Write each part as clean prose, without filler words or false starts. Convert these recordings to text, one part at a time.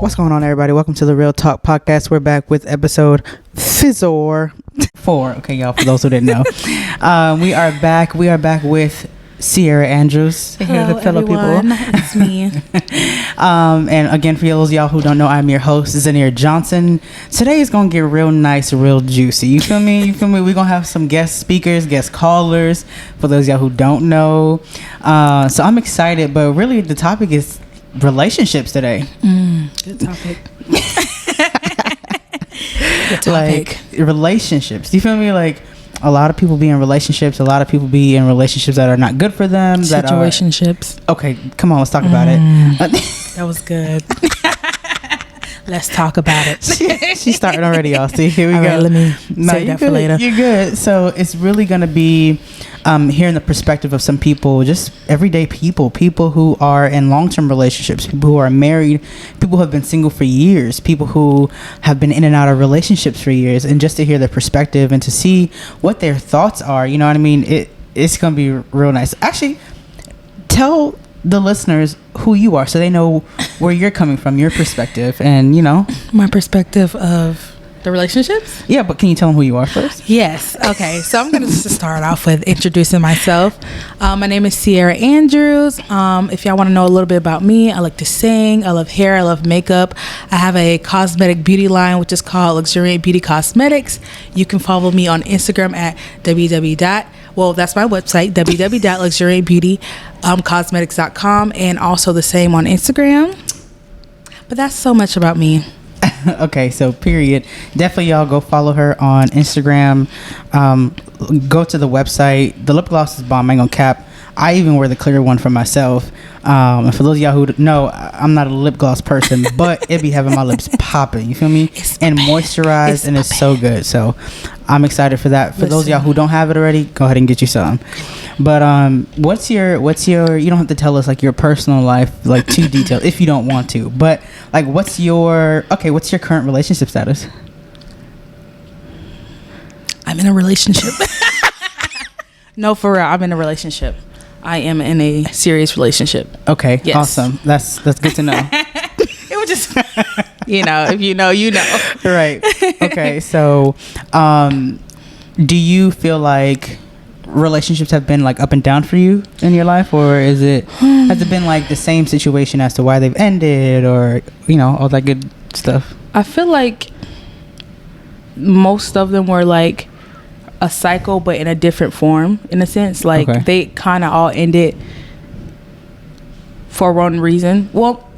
What's going on, everybody? Welcome to the Real Talk Podcast. We're back with episode 4. Okay, y'all, for those who didn't know. We are back. We are back with Sierra Andrews. Hello, fellow everyone. It's me. And again, for those of y'all who don't know, I'm your host, Zenir Johnson. Today is going to get real nice, real juicy. You feel me? You feel me? We're going to have some guest speakers, guest callers, for those of y'all who don't know. So I'm excited, but really the topic is relationships today. Good topic. Like relationships. Do you feel me? Like a lot of people be in relationships. A lot of people be in relationships that are not good for them. Situationships. Okay, come on, let's talk about it. That was good. Let's talk about it. She's starting already, y'all. See, here we All go. right, let me save that for later. You're good. So it's really going to be hearing the perspective of some people, just everyday people who are in long-term relationships, people who are married, people who have been single for years, people who have been in and out of relationships for years, and just to hear their perspective and to see what their thoughts are. You know what I mean? It's going to be real nice. Actually, tell the listeners who you are so they know where you're coming from, your perspective, and My perspective of the relationships. Yeah, but can you tell them who you are first? Yes. Okay. So I'm going to just start off with introducing myself. My name is Sierra Andrews. If y'all want to know a little bit about me, I like to sing. I love hair. I love makeup. I have a cosmetic beauty line, which is called Luxuriant Beauty Cosmetics. You can follow me on Instagram at that's my website, www.luxuriantbeautycosmetics.com, and also the same on Instagram. But that's so much about me. Okay, so period. Definitely y'all go follow her on Instagram. Go to the website. The lip gloss is bomb. I ain't gonna cap. I even wear the clear one for myself. And for those of y'all who know, I'm not a lip gloss person, but it be having my lips popping. You feel me? And moisturized, and it's so good. So I'm excited for that. For those of y'all who don't have it already, go ahead and get you some. But what's your? You don't have to tell us like your personal life, like too detailed if you don't want to. But like, what's your current relationship status? I'm in a relationship. No, for real, I'm in a relationship. I am in a serious relationship. Okay, yes. Awesome. That's good to know. It was just, if you know, you know. Right. Okay. So, do you feel like relationships have been like up and down for you in your life, or has it been like the same situation as to why they've ended, or all that good stuff? I feel like most of them were like a cycle, but in a different form, in a sense. Like they kind of all ended for one reason. Well,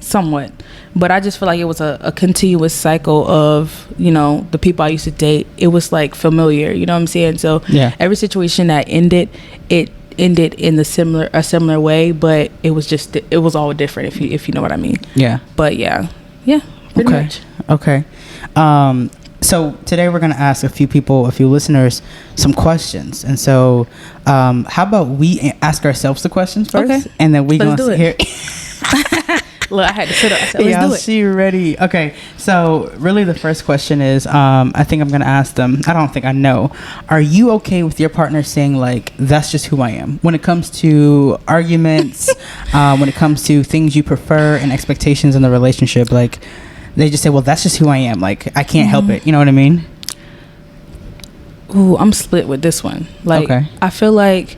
somewhat. But I just feel like it was a continuous cycle of, the people I used to date. It was like familiar, you know what I'm saying? So every situation that ended, it ended in a similar way, but it was all different, if you know what I mean. Yeah. But yeah, pretty much. Okay. So today we're going to ask a few listeners, some questions. And so how about we ask ourselves the questions first? Okay. And then we're going to hear... Look, I had to sit up. I said, let's do it. She ready. Okay. So really the first question is, I think I'm going to ask them, I don't think I know. Are you okay with your partner saying like, that's just who I am? When it comes to arguments, when it comes to things you prefer and expectations in the relationship, like... They just say, well, that's just who I am. Like, I can't help it. You know what I mean? Ooh, I'm split with this one. Like, I feel like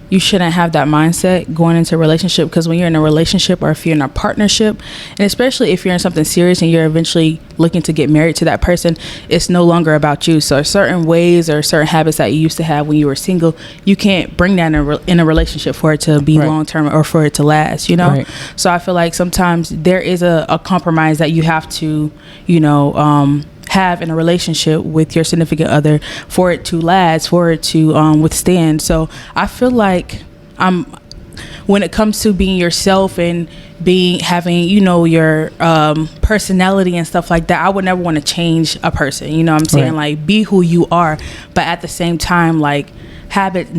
you shouldn't have that mindset going into a relationship, because when you're in a relationship, or if you're in a partnership, and especially if you're in something serious and you're eventually looking to get married to that person, it's no longer about you. So certain ways or certain habits that you used to have when you were single, you can't bring that in a relationship for it to be long-term or for it to last, So I feel like sometimes there is a compromise that you have to, have in a relationship with your significant other for it to last, for it to withstand. So I feel like when it comes to being yourself and having your personality and stuff like that, I would never want to change a person. You know what I'm saying? Like, be who you are, but at the same time, like, habits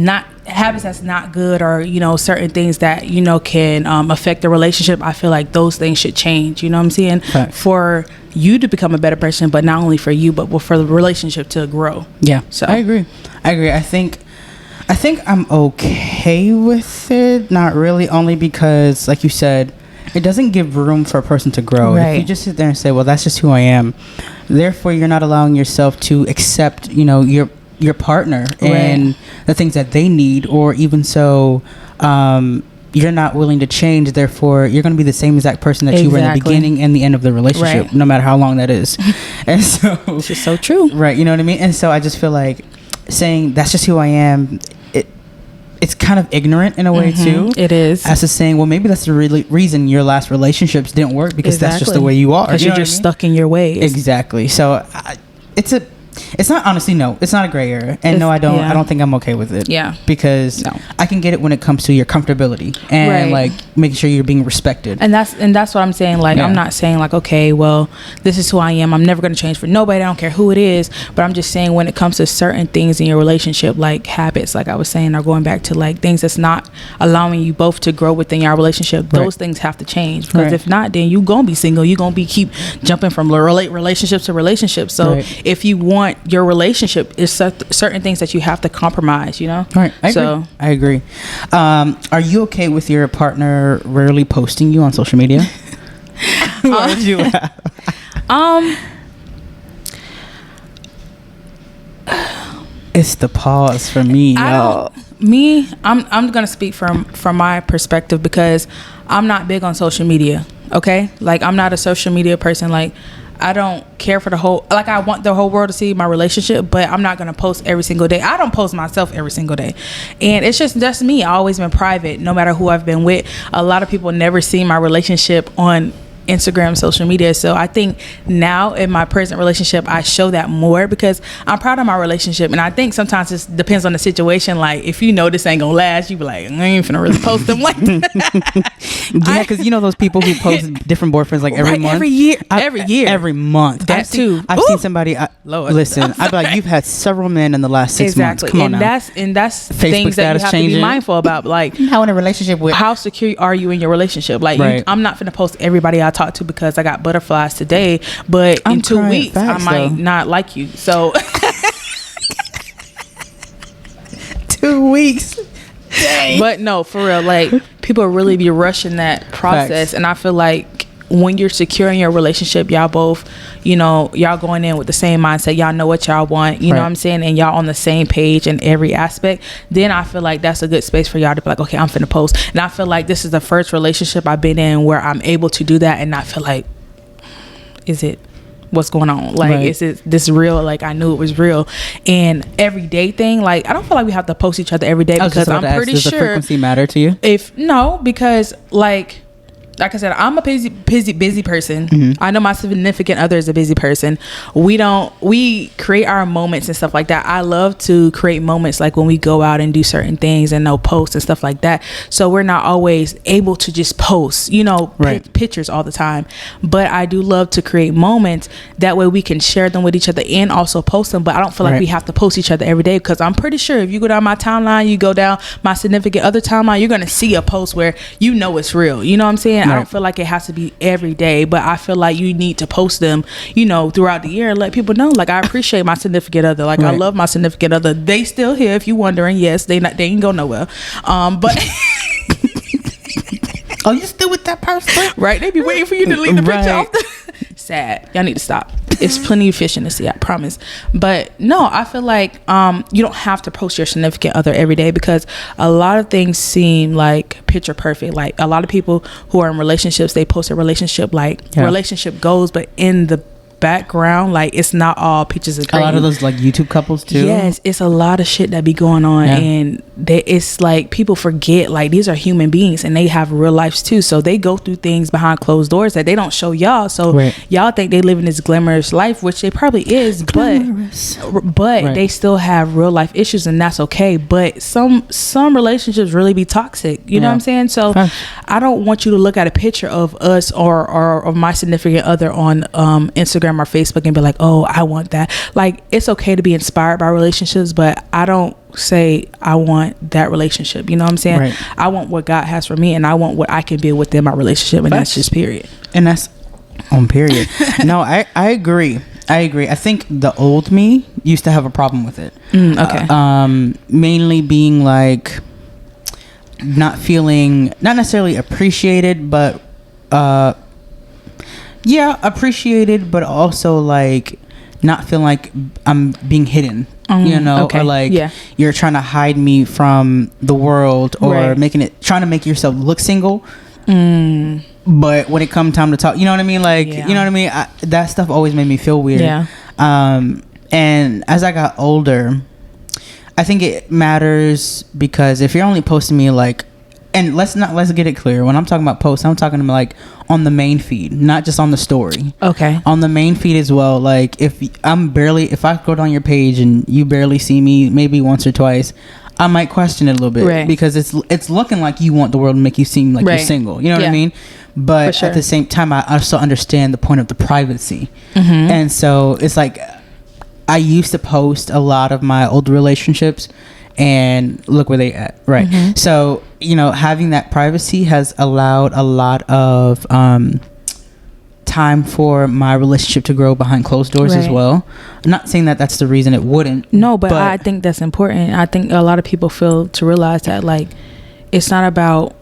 that's not good, or certain things that can affect the relationship. I feel like those things should change. You know what I'm saying? For you to become a better person, but not only for you, but for the relationship to grow. Yeah. So I agree. I think I'm okay with it. Not really, only because, like you said, it doesn't give room for a person to grow. Right. If you just sit there and say, well, that's just who I am, therefore you're not allowing yourself to accept, you know, your partner and the things that they need, or even so, you're not willing to change, therefore you're going to be the same exact person that you were in the beginning and the end of the relationship, no matter how long that is. And so it's just so true, right? You know what I mean? And so I just feel like saying that's just who I am, it's kind of ignorant in a way too. It is. As to saying, well, maybe that's the reason your last relationships didn't work, because that's just the way you are. Because you're just stuck in your ways. Exactly. So it's not, honestly, no, it's not a gray area, and I don't think I'm okay with it. Yeah, because I can get it when it comes to your comfortability and like making sure you're being respected. And that's what I'm saying. Like, I'm not saying like, okay, well, this is who I am, I'm never going to change for nobody, I don't care who it is. But I'm just saying, when it comes to certain things in your relationship, like habits, like I was saying, are going back to like things that's not allowing you both to grow within your relationship, those things have to change. Because if not, then you gonna be single, you gonna be keep jumping from relationships to relationships. So if you want your relationship, is certain things that you have to compromise, you know? Right. I agree. Are you okay with your partner rarely posting you on social media? Why did you laugh? It's the pause for me, y'all. I'm gonna speak from my perspective, because I'm not big on social media. Okay, like I'm not a social media person. Like, I don't care for the whole, like, I want the whole world to see my relationship, but I'm not going to post every single day. I don't post myself every single day. And it's just me. I've always been private, no matter who I've been with. A lot of people never see my relationship on Instagram, social media. So I think now in my present relationship, I show that more, because I'm proud of my relationship. And I think sometimes it depends on the situation. Like, if you know this ain't gonna last, you be like, I ain't finna really post them like that. Yeah, because you know those people who post different boyfriends like every month, every month. I've seen somebody. Listen, I'd be like, you've had several men in the last 6 months. Come on, that's Facebook things that you have to be mindful about. Like, how in a relationship with, how secure are you in your relationship? Like, I'm not finna post everybody I talk to because I got butterflies today, but in 2 weeks I might not like you. So 2 weeks. Dang. But no, for real, like, people really be rushing that process. And I feel like when you're secure in your relationship, y'all both, you know, y'all going in with the same mindset, y'all know what y'all want, you know what I'm saying, and y'all on the same page in every aspect, then I feel like that's a good space for y'all to be like, okay, I'm finna post. And I feel like this is the first relationship I've been in where I'm able to do that and not feel like, is it, what's going on? Like, is it this real? Like, I knew it was real. And everyday thing, like, I don't feel like we have to post each other every day, because I'm pretty sure. Does the frequency matter to you? Because like I said, I'm a busy person. I know my significant other is a busy person. We create our moments and stuff like that. I love to create moments, like when we go out and do certain things and post and stuff like that. So we're not always able to just post, pictures all the time. But I do love to create moments. That way we can share them with each other and also post them. But I don't feel like we have to post each other every day, because I'm pretty sure if you go down my timeline, you go down my significant other timeline, you're going to see a post where you know it's real. You know what I'm saying? I don't feel like it has to be every day, but I feel like you need to post them, throughout the year and let people know, like, I appreciate my significant other. Like, I love my significant other. They still here, if you wondering. Yes, they ain't go nowhere. But oh, you still with that person? Right? They be waiting for you to leave the picture off. Sad. Y'all need to stop. It's plenty of fish in the sea, I promise. But no, I feel like you don't have to post your significant other every day, because a lot of things seem like picture perfect. Like, a lot of people who are in relationships, they post a relationship like relationship goals, but in the background, like, it's not all pictures of green. A lot of those, like, YouTube couples too. Yes, it's a lot of shit that be going on, and it's like people forget, like, these are human beings and they have real lives too, so they go through things behind closed doors that they don't show y'all. So y'all think they live in this glamorous life, which they probably is, but they still have real life issues, and that's okay. But some relationships really be toxic, you know what I'm saying? So I don't want you to look at a picture of us or of my significant other on Instagram or Facebook and be like, oh, I want that. Like, it's okay to be inspired by relationships, but I don't say I want that relationship, you know what I'm saying? I want what God has for me, and I want what I can build within my relationship, and that's just period. And that's on period. No, I agree. I think the old me used to have a problem with it. Mainly being like not necessarily appreciated, but Yeah, appreciated, but also like not feeling like I'm being hidden. Okay. Or like you're trying to hide me from the world, or trying to make yourself look single. But when it comes time to talk, you know what I mean? Like, you know what I mean? That stuff always made me feel weird. Yeah. And as I got older, I think it matters, because if you're only posting me like, and let's get it clear. When I'm talking about posts, I'm talking about like on the main feed, not just on the story. Okay. On the main feed as well. Like if I go down your page and you barely see me maybe once or twice, I might question it a little bit, because it's looking like you want the world to make you seem like you're single. You know what I mean? But at the same time, I also understand the point of the privacy. And so it's like, I used to post a lot of my old relationships, and look where they at, right? So, having that privacy has allowed a lot of time for my relationship to grow behind closed doors as well. I'm not saying that that's the reason it wouldn't. No, but I think that's important. I think a lot of people fail to realize that, like, it's not about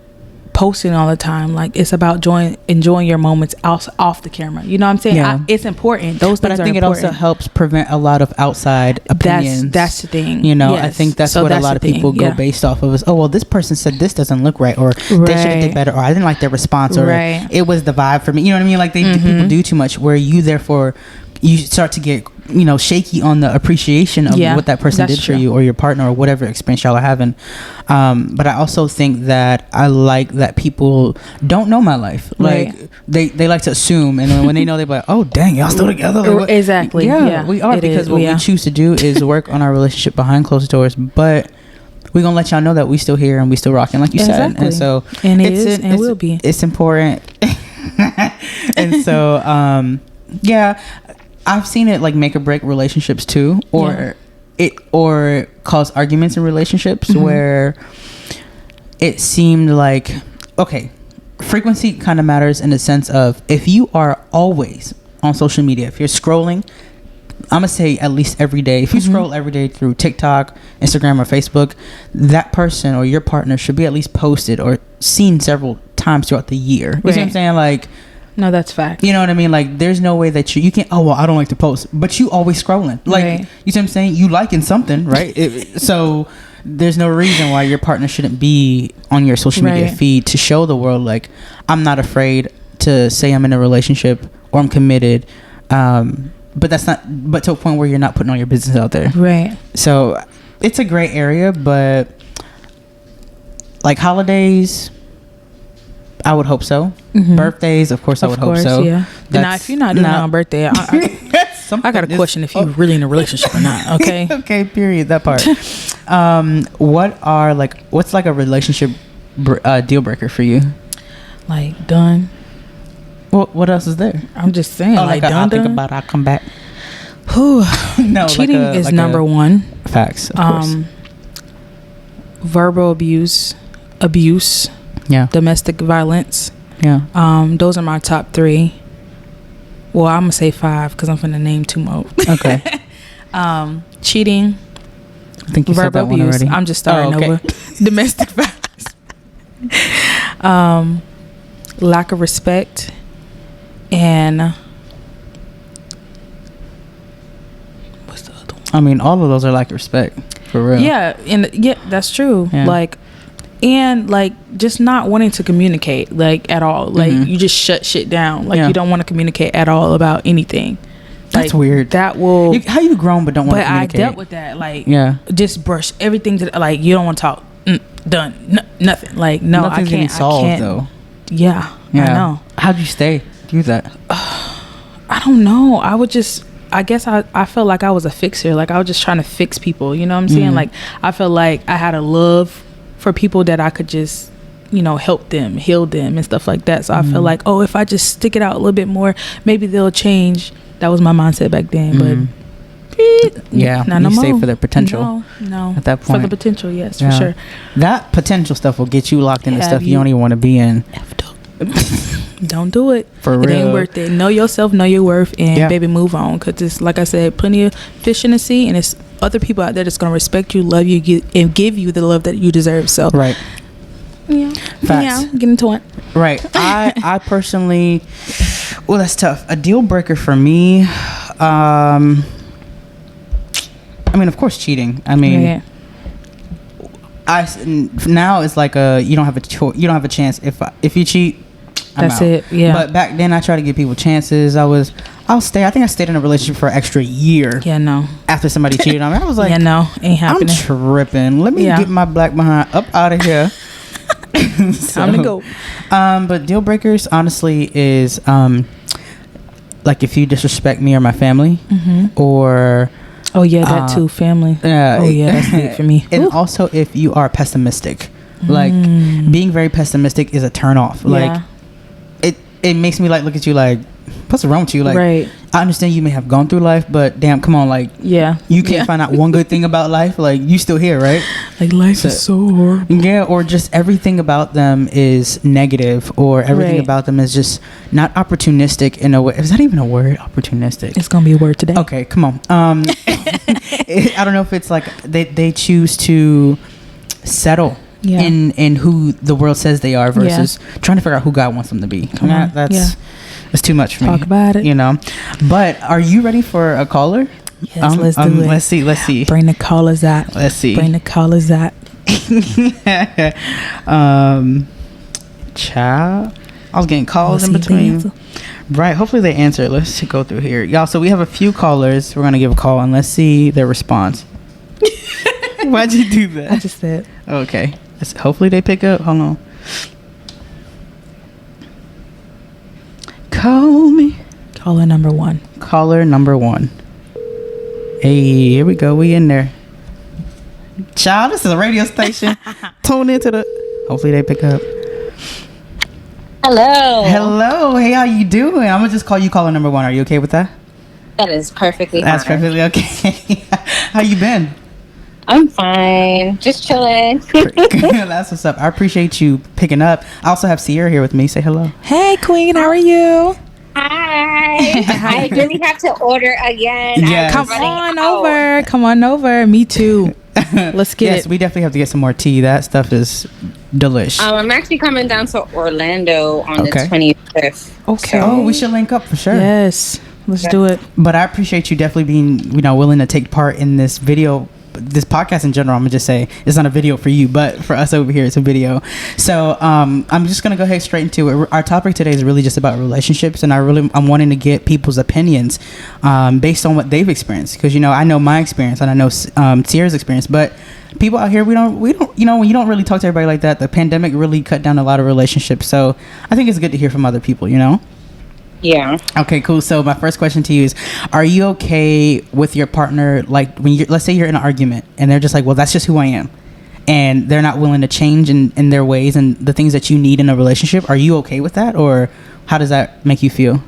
posting all the time. Like, it's about enjoying your moments off the camera. You know what I'm saying? Yeah. It's important. Those things are important. But I think it also helps prevent a lot of outside opinions. That's the thing. I think that's what a lot of people go based off of, is, oh, well, this person said this doesn't look right, or they should have did better, or I didn't like their response, or it was the vibe for me. You know what I mean? Like, people do too much, where you start to get shaky on the appreciation of what that person did for you, or your partner, or whatever experience y'all are having. But I also think that I like that people don't know my life. Like they like to assume, and then when they know, they're like, oh dang, y'all still together? Like, exactly. Yeah, we are, because what we choose to do is work on our relationship behind closed doors. But we're gonna let y'all know that we still here and we still rocking, like you said. And so it will be. It's important. And so I've seen it like make or break relationships too, or cause arguments in relationships where it seemed like, okay, frequency kind of matters in the sense of, if you are always on social media, if you're scrolling, I'm gonna say at least every day, if you scroll every day through TikTok, Instagram, or Facebook, that person or your partner should be at least posted or seen several times throughout the year. You see what I'm saying? Like, no, that's fact. You know what I mean? Like, there's no way that you can't, oh, well, I don't like to post, but you always scrolling. Like, you see what I'm saying? You liking something, right? So there's no reason why your partner shouldn't be on your social media feed to show the world, like, I'm not afraid to say I'm in a relationship or I'm committed. But to a point where you're not putting all your business out there. Right. So it's a gray area, but like holidays, I would hope so. Birthdays, of course, I would hope so. Yeah. Now, if you're not doing it on birthday, I got a question if you're really in a relationship or not. Okay. Okay. Period. That part. What's like a relationship deal breaker for you? Like, done. What else is there? I'm just saying, like done. I'll think about it, I'll come back. No, cheating is number one. Facts. Of course. Verbal abuse. Yeah. Domestic violence. Yeah. Those are my top 3. Well, I'm gonna say 5 because I'm finna name 2 more. Okay. Cheating. I think you said that one already. I'm just starting over. Domestic violence. Lack of respect. And what's the other one? I mean, all of those are lack of respect, for real. Yeah, that's true. Yeah. Like, and like just not wanting to communicate, like, at all. Like, you just shut shit down. Like, you don't want to communicate at all about anything. That's weird. That will. How you grown but don't want to communicate? But I dealt with that. Like, just brush everything to, like, you don't want to talk. Done. Nothing. Like, no, nothing's getting solved, though. Yeah, I know. How'd you stay through that? I don't know. I guess I felt like I was a fixer. Like, I was just trying to fix people. You know what I'm saying? Like, I felt like I had a love for people that I could just, help them, heal them, and stuff like that. So I feel like, oh, if I just stick it out a little bit more, maybe they'll change. That was my mindset back then. But you stay for their potential. No. At that point, for the potential, yes, for sure. That potential stuff will get you locked into stuff you don't even want to be in. Don't do it. For real. It ain't worth it. Know yourself, know your worth, and baby, move on. Because it's, like I said, plenty of fish in the sea, and it's other people out there that's going to respect you, love you, and give you the love that you deserve. So, right. Facts. Get into it. Right. I personally, well, that's tough. A deal breaker for me. I mean, of course, cheating. I mean, now it's like you don't have you don't have a chance if you cheat. That's it. Yeah. But back then, I tried to give people chances. I'll stay. I think I stayed in a relationship for an extra year. Yeah, no. After somebody cheated on me, I was like, yeah, no, ain't happening. I'm tripping. Let me get my black behind up out of here. Time to go. But deal breakers, honestly, is like if you disrespect me or my family, or oh yeah, that too, family. Oh yeah, that's big for me. And also, if you are pessimistic, like being very pessimistic is a turn off. Like it makes me like look at you like, what's wrong with you? Like, right. I understand you may have gone through life, but damn, come on, like, you can't find out one good thing about life. Like, you still here, right? Like, life is so horrible. Yeah, or just everything about them is negative, or everything about them is just not opportunistic in a way. Is that even a word? Opportunistic. It's gonna be a word today. Okay, come on. I don't know if it's like they choose to settle. In who the world says they are versus trying to figure out who God wants them to be. That's too much for me. Talk about it. You know. But are you ready for a caller? Yes, let's do it. Let's see. Bring the callers out. Let's see. Bring the callers out. Child. I was getting calls in between. Right. Hopefully they answer. Let's go through here. Y'all, so we have a few callers. We're going to give a call and let's see their response. Why'd you do that? I just said. Okay. Hopefully they pick up. Hold on. Call me. Caller number one. Hey, here we go. We in there. Child, this is a radio station. Tune into the. Hopefully they pick up. Hello. Hey, how you doing? I'm gonna just call you caller number one. Are you okay with that? That is perfectly fine. That's perfectly okay. How you been? I'm fine. Just chilling. That's what's up. I appreciate you picking up. I also have Sierra here with me. Say hello. Hey, Queen. How are you? Hi. I really have to order again. Yes. Come on over. Me too. Let's get it. Yes, we definitely have to get some more tea. That stuff is delish. I'm actually coming down to Orlando on the 25th. Okay. Oh, we should link up for sure. Yes. Let's do it. But I appreciate you definitely being, willing to take part in this video. This podcast in general, I'm gonna just say it's not a video for you, but for us over here, it's a video. So I'm just gonna go ahead straight into it. Our topic today is really just about relationships, and I'm wanting to get people's opinions based on what they've experienced, because I know my experience and I know Sierra's experience, but people out here we don't when you don't really talk to everybody like that. The pandemic really cut down a lot of relationships, so I think it's good to hear from other people. Yeah. Okay, cool. So my first question to you is, are you okay with your partner, like when let's say you're in an argument and they're just like, well, that's just who I am, and they're not willing to change in their ways and the things that you need in a relationship? Are you okay with that, or how does that make you feel?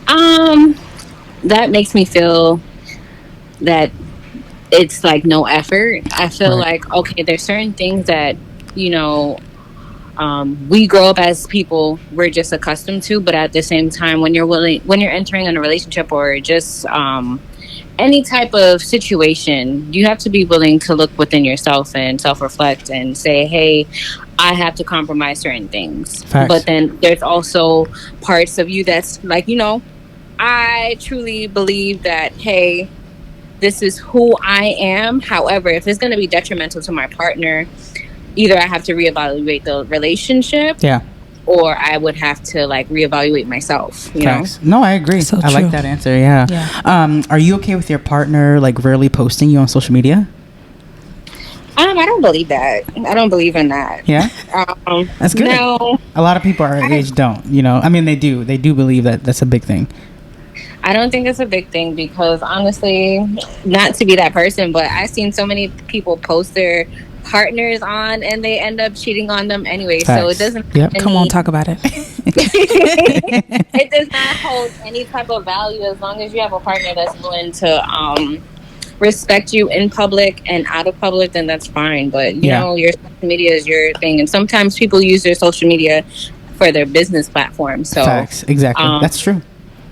That makes me feel that it's like no effort. I feel like, okay, there's certain things that, we grow up as people, we're just accustomed to, but at the same time, when you're entering in a relationship or just any type of situation, you have to be willing to look within yourself and self-reflect and say, hey, I have to compromise certain things. Facts. But then there's also parts of you that's like, I truly believe that, hey, this is who I am. However, if it's going to be detrimental to my partner, either I have to reevaluate the relationship, or I would have to reevaluate myself. You know? No, I agree. So I like that answer. Yeah. Are you okay with your partner rarely posting you on social media? I don't believe that. I don't believe in that. Yeah. That's good. No. A lot of people our age don't. I mean, they do. They do believe that that's a big thing. I don't think it's a big thing because honestly, not to be that person, but I've seen so many people post their partners on and they end up cheating on them anyway. Facts. So it doesn't come on, talk about it. It does not hold any type of value as long as you have a partner that's willing to respect you in public and out of public, then that's fine. But you know, your social media is your thing, and sometimes people use their social media for their business platform. So Facts. Exactly. That's true.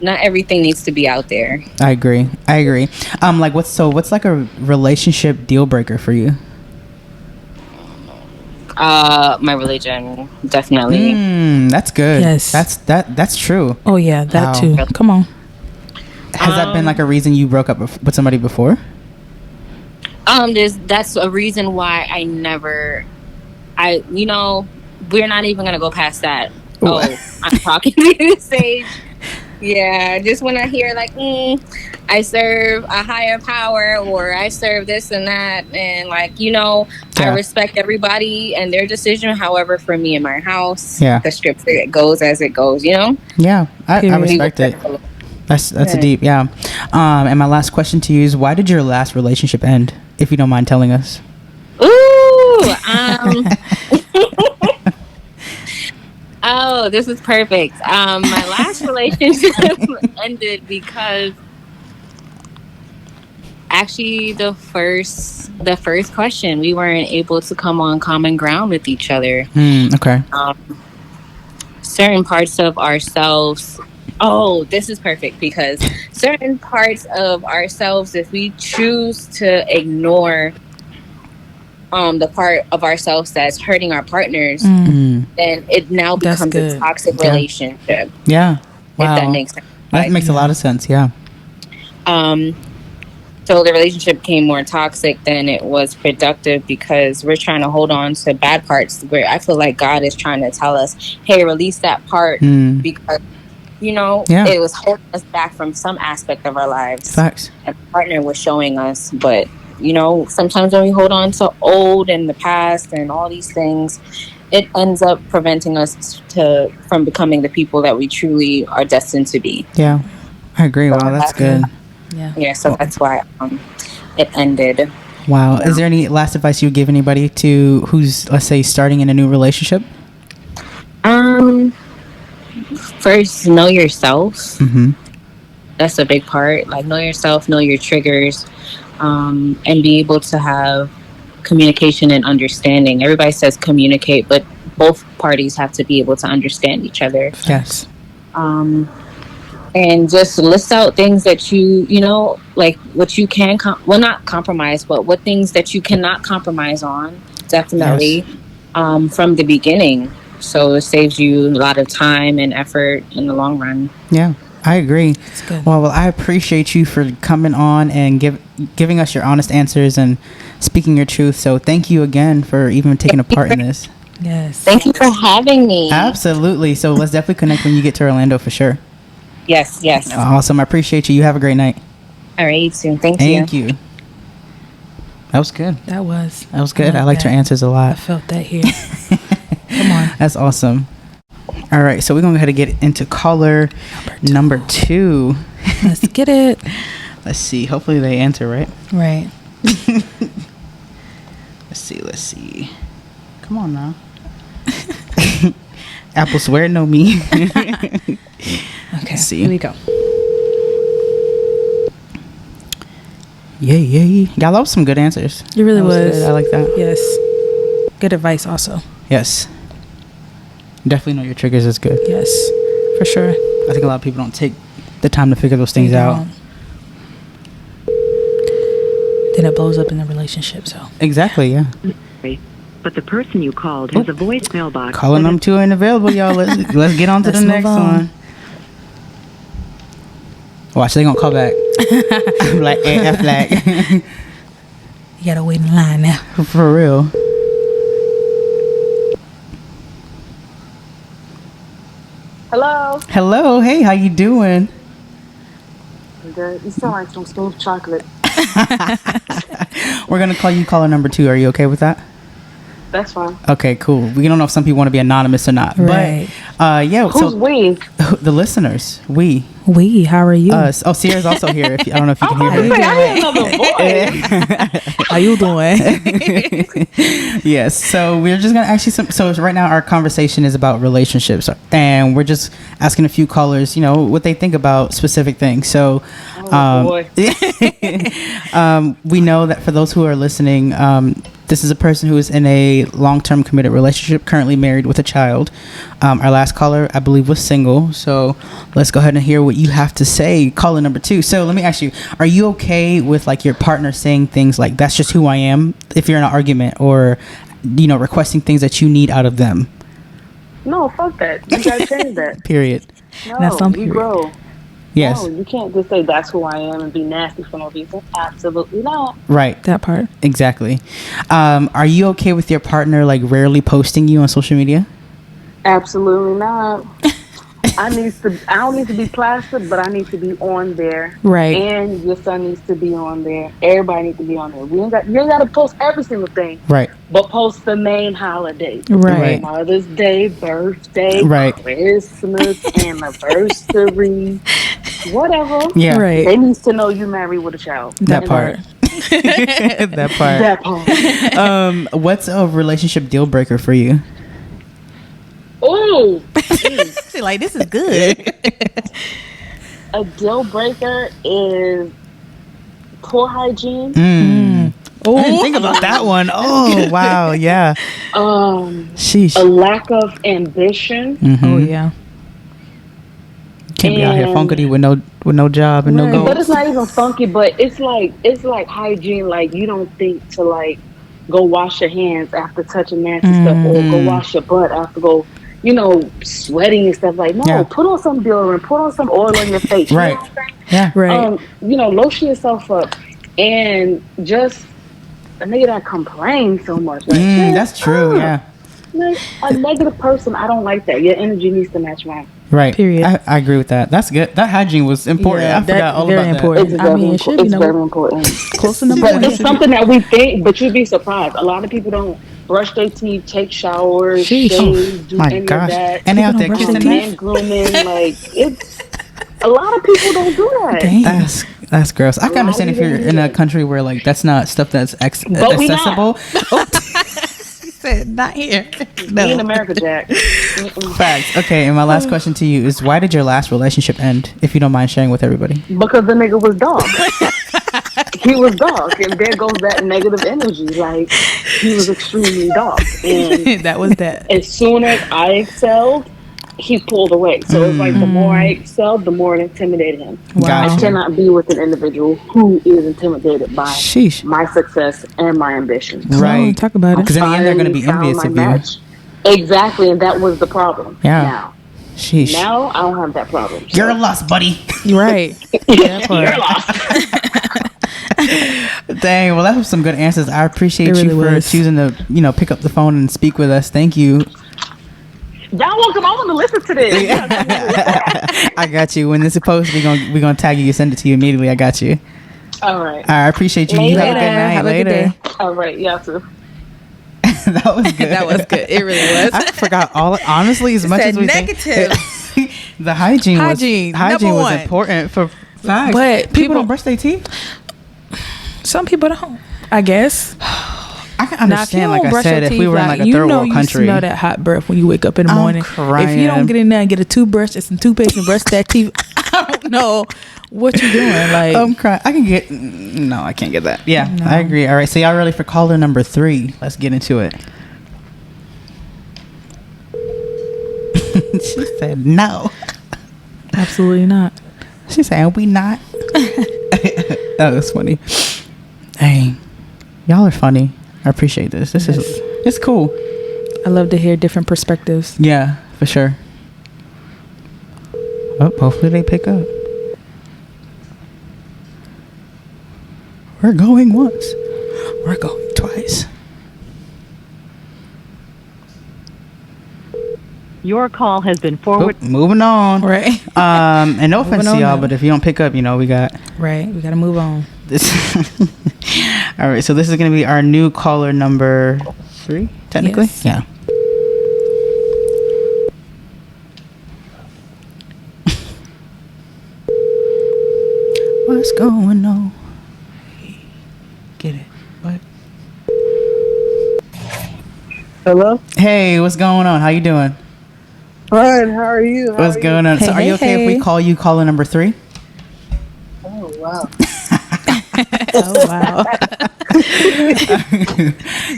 Not everything needs to be out there. I agree. What's like a relationship deal breaker for you? My religion, definitely. That's good. Yes. That's true. Oh yeah, that Wow. too. Come on. Has that been like a reason you broke up with somebody before? That's a reason why we're not even gonna go past that. Ooh. Oh, I'm talking to you, Sage. Yeah, just when I hear like, I serve a higher power, or I serve this and that, and like, I respect everybody and their decision. However, for me in my house, the scripture, it goes as it goes. Yeah, I respect it. That's a deep, yeah. And my last question to you is, why did your last relationship end? If you don't mind telling us. Ooh, oh, this is perfect. My last relationship ended because actually the first question, we weren't able to come on common ground with each other. Okay. Certain parts of ourselves. Oh, this is perfect, because certain parts of ourselves, if we choose to ignore the part of ourselves that's hurting our partners, then it now becomes a toxic relationship. Yeah. Wow. If that makes sense. That makes a lot of sense, yeah. So the relationship became more toxic than it was productive, because we're trying to hold on to bad parts, where I feel like God is trying to tell us, hey, release that part, because it was holding us back from some aspect of our lives. Facts. And the partner was showing us, but sometimes when we hold on to old and the past and all these things, it ends up preventing us from becoming the people that we truly are destined to be. Yeah, I agree. Wow, that's good. Yeah, so that's why it ended. Wow. Is there any last advice you would give anybody who's, let's say, starting in a new relationship? First, know yourself. That's a big part. Like, know yourself, know your triggers, and be able to have communication and understanding. Everybody says communicate, but both parties have to be able to understand each other. Yes. And just list out things that like what you can, not compromise, but what things that you cannot compromise on, definitely, from the beginning. So it saves you a lot of time and effort in the long run. Yeah. I agree. Well, I appreciate you for coming on and giving us your honest answers and speaking your truth. So thank you again for even taking a part in this. Yes. Thank you for having me. Absolutely. So let's definitely connect when you get to Orlando for sure. Yes. Awesome. I appreciate you. You have a great night. All right, you too. Thank you. That was good. That was good. I liked your answers a lot. I felt that here. Come on. That's awesome. All right, so we're going to go ahead and get into caller number 2. Let's get it. Let's see. Hopefully they answer, right? Right. Let's see. Come on now. Apple swear, no me. Okay, let's see. Here we go. Yay. Y'all, that was some good answers. It really was. Good. I like that. Yes. Good advice also. Yes. Definitely know your triggers is good. Yes, for sure. I think a lot of people don't take the time to figure those things out. Then it blows up in the relationship, so. Exactly, yeah. But the person you called has a voicemail box. Calling them 2 ain't available, y'all. Let's get on to the next one. Watch, they gonna call back. Like AF flag. You gotta wait in line now. For real. Hello. Hey, how you doing? Good. You sound like some smooth chocolate. We're gonna call you caller number 2. Are you okay with that? That's fine. Okay, cool. We don't know if some people want to be anonymous or not, right. But yeah. Who's we? The listeners. We. How are you? Us. Oh, Sierra's also here. I don't know if you can hear her. How you doing? Yes. So we're just gonna ask you some. So right now our conversation is about relationships, and we're just asking a few callers, what they think about specific things. So, we know that for those who are listening, this is a person who is in a long-term committed relationship, currently married with a child. Our last caller, I believe, was single. So let's go ahead and hear what you have to say. Caller number 2. So let me ask you, are you okay with like your partner saying things like, that's just who I am, if you're in an argument, or requesting things that you need out of them. No, fuck that. You gotta change that. Period. No, That's on you period. grow. Yes. No, you can't just say that's who I am and be nasty for no reason. Absolutely not. Right. That part. Exactly. Are you okay with your partner like rarely posting you on social media? Absolutely not. I don't need to be plastered, but I need to be on there. Right. And your son needs to be on there. Everybody needs to be on there. You ain't got to post every single thing. Right. But post the main holidays. Right. Mother's Day, birthday, Right. Christmas, anniversary, whatever. Yeah. Right. They need to know you married with a child. That part. That part. That part. What's a relationship deal breaker for you? Oh, She's like, this is good. a deal breaker is poor hygiene. I didn't think about that one. Oh, wow. Yeah. Sheesh. A lack of ambition. Oh yeah. Can't be out here And- funkity with no job and no Right. goals. But it's not even funky. But it's like hygiene. Like you don't think to like go wash your hands after touching nasty stuff, or go wash your butt after sweating and stuff. Like no, Yeah. put on some deodorant, put on some oil on your face. You know Right. what I'm saying? Yeah. Right. Lotion yourself up, and just a nigga that complains so much. Like, That's true. Yeah. Like a negative person, I don't like that. Your energy needs to match mine. Right. Period. I agree with that. That's good. That hygiene was important. Yeah, I forgot all very about important. It's I very, mean, it should be it's very important. close enough. But it's something that we think, but you'd be surprised. A lot of people don't brush their teeth, take showers, Sheesh. shave, do My any gosh. of that. And they out there People don't kissing brush that. Man grooming, like it's a lot of people don't do that. Dang. That's gross. I can lot understand of if you're people in do a that. country where like that's not stuff that's But we not. accessible. She said not here. Me in America, Jack. Mm-mm. Facts. Okay, and my last question to you is why did your last relationship end? If you don't mind sharing with everybody. Because the nigga was dog. He was dog, and there goes that negative energy. Like he was extremely dog, and That was that. as soon as I excelled, he pulled away. So it's like the more I excelled, the more it intimidated him. Wow. I cannot be with an individual who is intimidated by Sheesh. my success and my ambition. Right. Talk about it. Because in the end they're going to be Finally envious found of my you. match. Exactly, and that was the problem. Yeah. Sheesh. Now I don't have that problem. So. You're lost, buddy. Right. You're lost. Dang. Well, that was some good answers. I appreciate It you really for was. choosing to, pick up the phone and speak with us. Thank you. Y'all welcome. I want to listen to this. I got you. When this is posted, we're gonna tag you. Send it to you immediately. I got you. All right. I appreciate you. You have a good Later. night. Have a good Later. day. All right. Y'all too. That was good. That was good. It really was. I forgot all. Honestly, as much said as we negative. think, the hygiene Hygiene, was number was one. important for facts. But people don't brush their teeth. Some people don't. I guess. I can Now, if you understand. don't Like I brush said, your if we teeth, were in like a you third know world you country, smell that hot breath when you wake up in the I'm morning. If you don't crying. get in there and get a toothbrush and some toothpaste and brush that teeth, I don't know what you're doing. Like, I'm crying. I can get. No, I can't get that. Yeah, No. I agree. All right, so y'all ready for caller number 3? Let's get into it. She said no. absolutely not. She said we not. That was funny. Hey, y'all are funny. I appreciate this. It's cool. I love to hear different perspectives. Yeah, for sure. Oh, hopefully they pick up. We're going once. We're going twice. Your call has been forwarded. Oh, moving on. Right. And no offense to on y'all, now. but if you don't pick up, we got Right. We got to move on. this. All right, so this is going to be our new caller number 3, technically. Yes. Yeah. What's going on? Get it? What? Hello. Hey, what's going on? How you doing? Fine. How are you? What's going on? Hey, So, are you hey, okay if we hey. call you caller number 3? Oh wow. Oh, wow.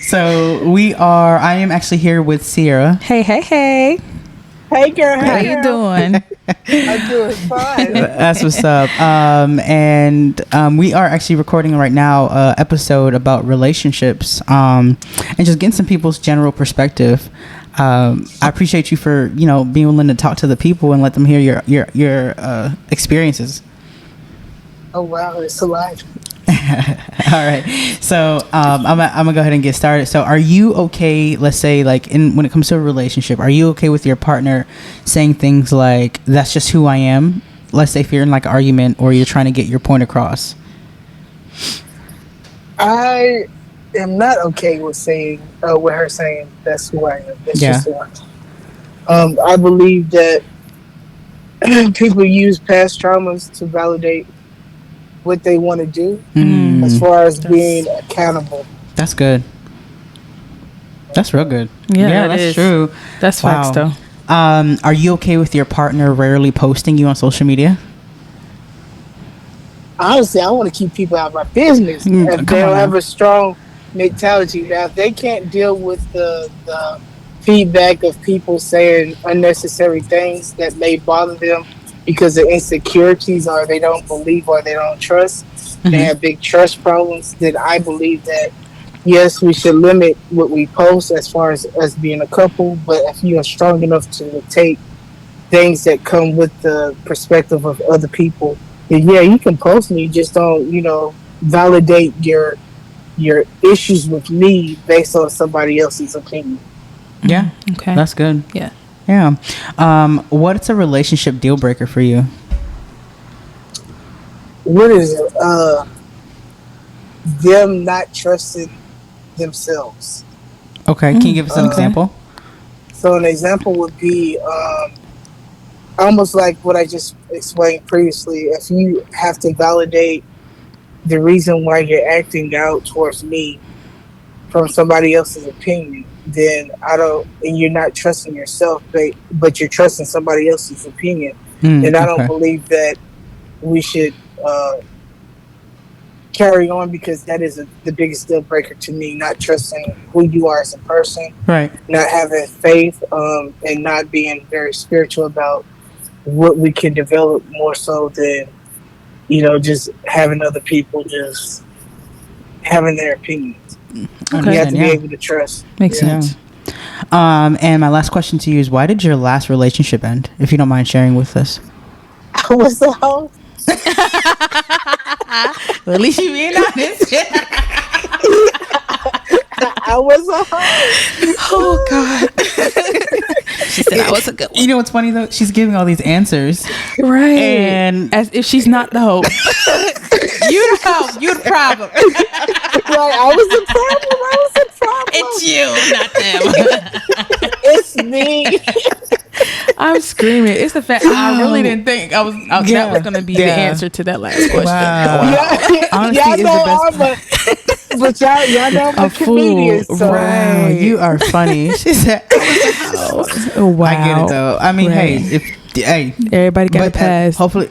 So I am actually here with Sierra. Hey. Hey girl. How you doing? I'm doing fine. That's what's up. And we are actually recording right now an episode about relationships and just getting some people's general perspective. I appreciate you for being willing to talk to the people and let them hear your experiences. Oh wow, it's alive. All right, so I'm gonna go ahead and get started. So are you okay, let's say, like, when it comes to a relationship, are you okay with your partner saying things like, that's just who I am? Let's say if you're in like an argument or you're trying to get your point across. I am not okay with her saying that's who I am. That's just who I am. I believe that people use past traumas to validate what they want to do as far as being accountable. That's good. That's real good. Yeah, that's is. true. That's facts, though. Are you okay with your partner rarely posting you on social media? Honestly, I want to keep people out of my business. If they don't have a strong mentality, now if they can't deal with the feedback of people saying unnecessary things that may bother them because of insecurities, or they don't believe, or they don't trust, they have big trust problems, then I believe that yes, we should limit what we post as far as us being a couple, but if you are strong enough to take things that come with the perspective of other people, then yeah, you can post me, just don't, validate your issues with me based on somebody else's opinion. Yeah. Okay. That's good. Yeah. Yeah. What's a relationship deal breaker for you? What is it? Them not trusting themselves. Okay. Can you give us an example? So an example would be almost like what I just explained previously. If you have to validate the reason why you're acting out towards me from somebody else's opinion, then and you're not trusting yourself, but you're trusting somebody else's opinion, then I don't believe that we should carry on, because that is the biggest deal breaker to me, not trusting who you are as a person, right? Not having faith, and not being very spiritual about what we can develop, more so than, just having other people just having their opinions. Okay. You have to be able to trust. Makes sense. And my last question to you is, why did your last relationship end? If you don't mind sharing with us. I was a hoe. Well, at least you being honest. I was a hoe. Oh God. She said I was a good one. You know what's funny though? She's giving all these answers, right? And as if she's not the hope. You the hope. You the problem. Right? I was the problem. It's you, not them. It's me. I'm screaming. It's the fact I really didn't think that was going to be the answer to that last question. Wow. Honestly, y'all know but y'all know I'm a comedian. So. Right. You are funny. She said, oh, wow. I get it though. I mean, hey, everybody got a pass. Hopefully.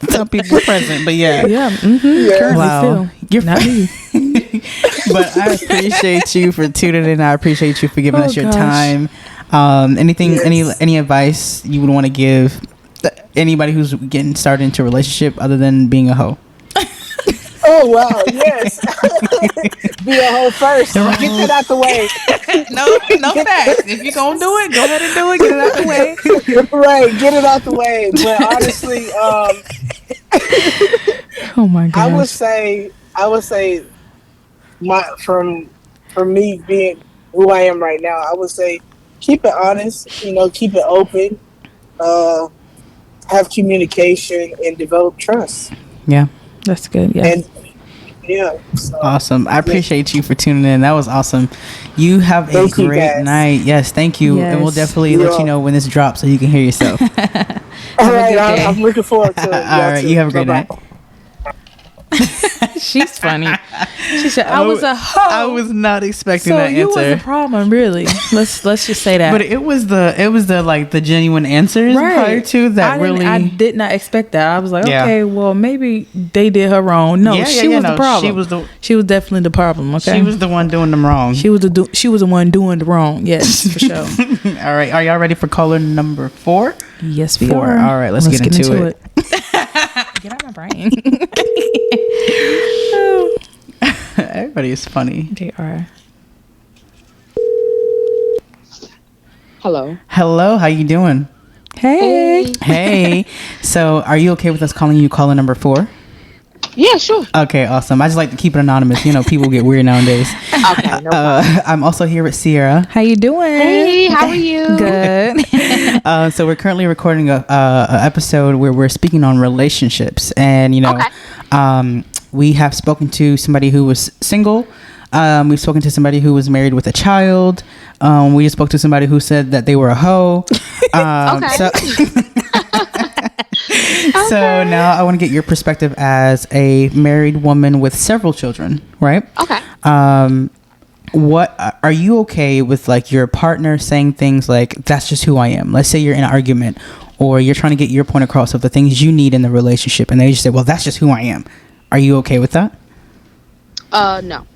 Some people present, but yeah. Wow. You're not me. But I appreciate you for tuning in. I appreciate you for giving us your time. Anything, any advice you would want to give anybody who's getting started into a relationship other than being a hoe? Oh wow, yes. Be a hoe first. Get that out the way. No facts. If you're gonna do it, go ahead and do it. Get it out the way. Right, get it out the way. But honestly, oh my god, I would say, from me being who I am right now, I would say keep it honest. Keep it open. Have communication and develop trust. Yeah. That's good. Yeah. And so, awesome. I appreciate you for tuning in. That was awesome. You have a great night. Yes, thank you. Yes. And we'll definitely let you know when this drops so you can hear yourself. All right. I'm looking forward to it. All right. You have a great night. She's funny. She said, "I was a hoe." I was not expecting so that you answer. was the problem, really. Let's just say that. But it was the like the genuine answers prior to that. I did not expect that. I was like, Yeah. okay, well maybe they did her wrong. No, she was the problem. She was definitely the problem. Okay, She was the one doing them wrong. She was the one doing the wrong. Yes, for sure. All right, are y'all ready for caller number 4? Yes, we 4. are. All right, let's get into it. Get out of my brain. Everybody is funny. They are. Hello. Hello, how you doing? Hey. Hey. So, are you okay with us calling you caller number 4? Yeah, sure. Okay, awesome. I just like to keep it anonymous. You know, people get weird nowadays. Okay, no problem. I'm also here with Sierra. How you doing? Hey, how are you? Good. So we're currently recording a episode where we're speaking on relationships, and we have spoken to somebody who was single. We've spoken to somebody who was married with a child. We just spoke to somebody who said that they were a hoe. So now I want to get your perspective as a married woman with several children, right? Okay. What are you okay with, like, your partner saying things like, that's just who I am? Let's say you're in an argument or you're trying to get your point across of the things you need in the relationship, and they just say, well, that's just who I am. Are you okay with that? No,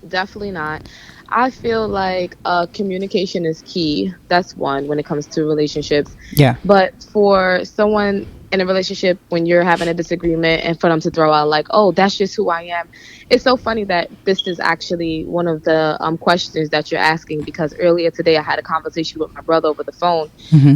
definitely not. I feel like communication is key. That's one when it comes to relationships. Yeah. But for someone in a relationship, when you're having a disagreement and for them to throw out like, oh, that's just who I am. It's so funny that this is actually one of the questions that you're asking, because earlier today I had a conversation with my brother over the phone,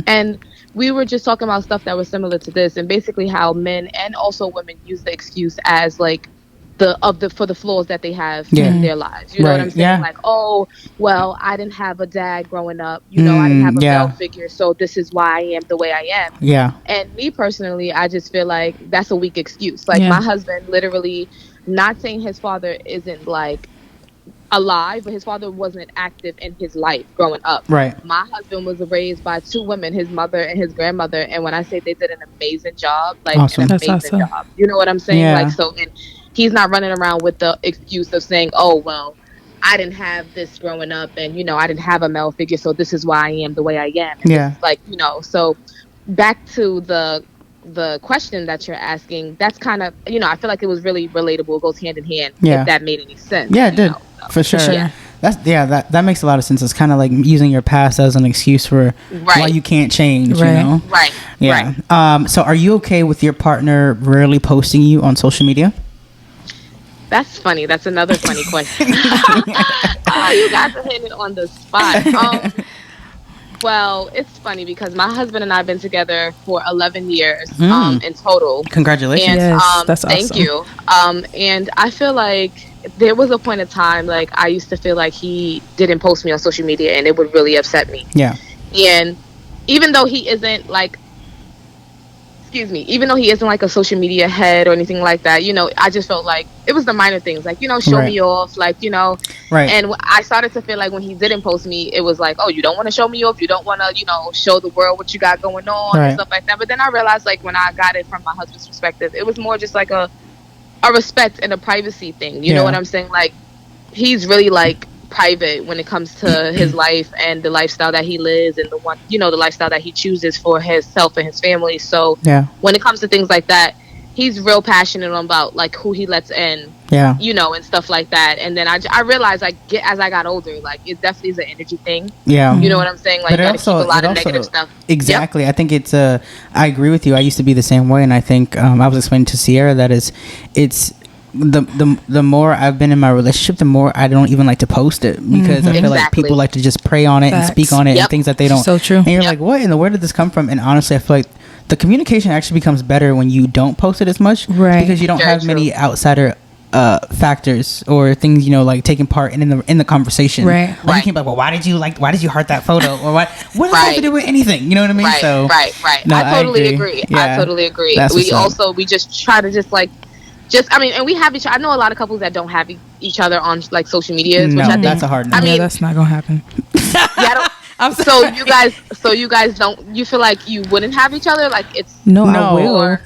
and we were just talking about stuff that was similar to this, and basically how men and also women use the excuse as like for the flaws that they have in their lives. You know what I'm saying? Yeah. Like, oh, well, I didn't have a dad growing up. You know, I didn't have a male figure, so this is why I am the way I am. Yeah. And me personally, I just feel like that's a weak excuse. Like my husband literally, not saying his father isn't like alive, but his father wasn't active in his life growing up. Right. My husband was raised by 2 women, his mother and his grandmother, and when I say they did an amazing job, like awesome. an amazing job. You know what I'm saying? Yeah. Like, so, and he's not running around with the excuse of saying, oh, well, I didn't have this growing up, and, you know, I didn't have a male figure, so this is why I am the way I am. And yeah. Like, you know, so back to the question that you're asking, that's kind of, you know, I feel like it was really relatable. It goes hand in hand. Yeah. If that made any sense. Yeah, it did. Know, so. For sure. Yeah. That makes a lot of sense. It's kind of like using your past as an excuse for why you can't change, you know? Right. Yeah. Right. So are you okay with your partner rarely posting you on social media? That's funny. That's another funny question. You guys are hitting it on the spot. Well, it's funny because my husband and I have been together for 11 years in total. Congratulations. And, yes, that's awesome. Thank you. And I feel like there was a point in time, like, I used to feel like he didn't post me on social media, and it would really upset me. Yeah. And even though he isn't like, even though he isn't like a social media head or anything like that, you know, I just felt like it was the minor things, like, you know, show me off, like, you know. Right. And I started to feel like when he didn't post me, it was like, oh, you don't want to show me off, you don't want to, you know, show the world what you got going on and stuff like that. But then I realized, like, when I got it from my husband's perspective, it was more just like a respect and a privacy thing. You know what I'm saying? Like, he's really like private when it comes to his life and the lifestyle that he lives and the lifestyle that he chooses for himself and his family. So when it comes to things like that, he's real passionate about like who he lets in, you know, and stuff like that. And then I realized, like, as I got older, like, it definitely is an energy thing. Yeah. You know what I'm saying? Like, you gotta keep a lot of negative stuff. Exactly. Yep. I think it's I agree with you. I used to be the same way, and I think I was explaining to Sierra that it's the more I've been in my relationship, the more I don't even like to post it, because I feel like people like to just prey on it and speak on it and things that they don't. So true. And you're like, what in the where did this come from? And honestly, I feel like the communication actually becomes better when you don't post it as much, because you don't have many outsider factors or things, you know, like taking part in the conversation. Like, you can't be like, well, why did you heart that photo, or what does that have to do with anything? You know what I mean? Right. No, I totally agree. Yeah. I totally agree. That's We just try to and we have I know a lot of couples that don't have each other on like social media. No, which I think, that's a hard no. I mean, that's not gonna happen. So you guys don't, you feel like you wouldn't have each other? Like, it's I will.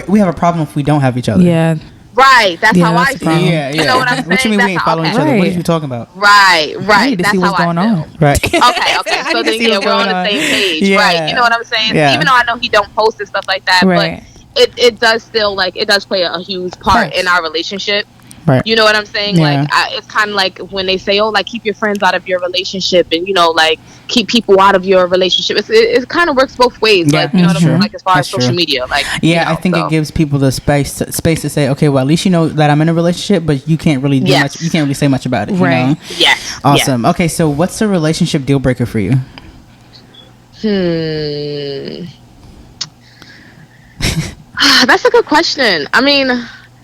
We have a problem if we don't have each other. Yeah. Right. That's Yeah, how I that's the feel. problem. Yeah, yeah. You know what I'm saying? What you mean we ain't That's following how- each other? What Right. are you talking about? Right. I need to That's see what's how going I feel. on. Right. Okay. I So need to then, see yeah, what's we're on going the on. same page, Yeah. right? You know what I'm saying? Yeah. Even though I know he don't post and stuff like that, Right. but it does still like it does play a huge part Facts. in our relationship. Right. You know what I'm saying? Yeah. Like, it's kind of like when they say, "Oh, like keep your friends out of your relationship," and like keep people out of your relationship. It kind of works both ways. Yeah, Like, you know what that's I'm saying? true. Like as far That's as social true. media, like Yeah, I think it gives people the space to say, okay, well, at least you know that I'm in a relationship, but you can't really do much. You can't really say much about it. Right. You know? Yes. Awesome. Okay, so what's the relationship deal breaker for you? That's a good question. I mean,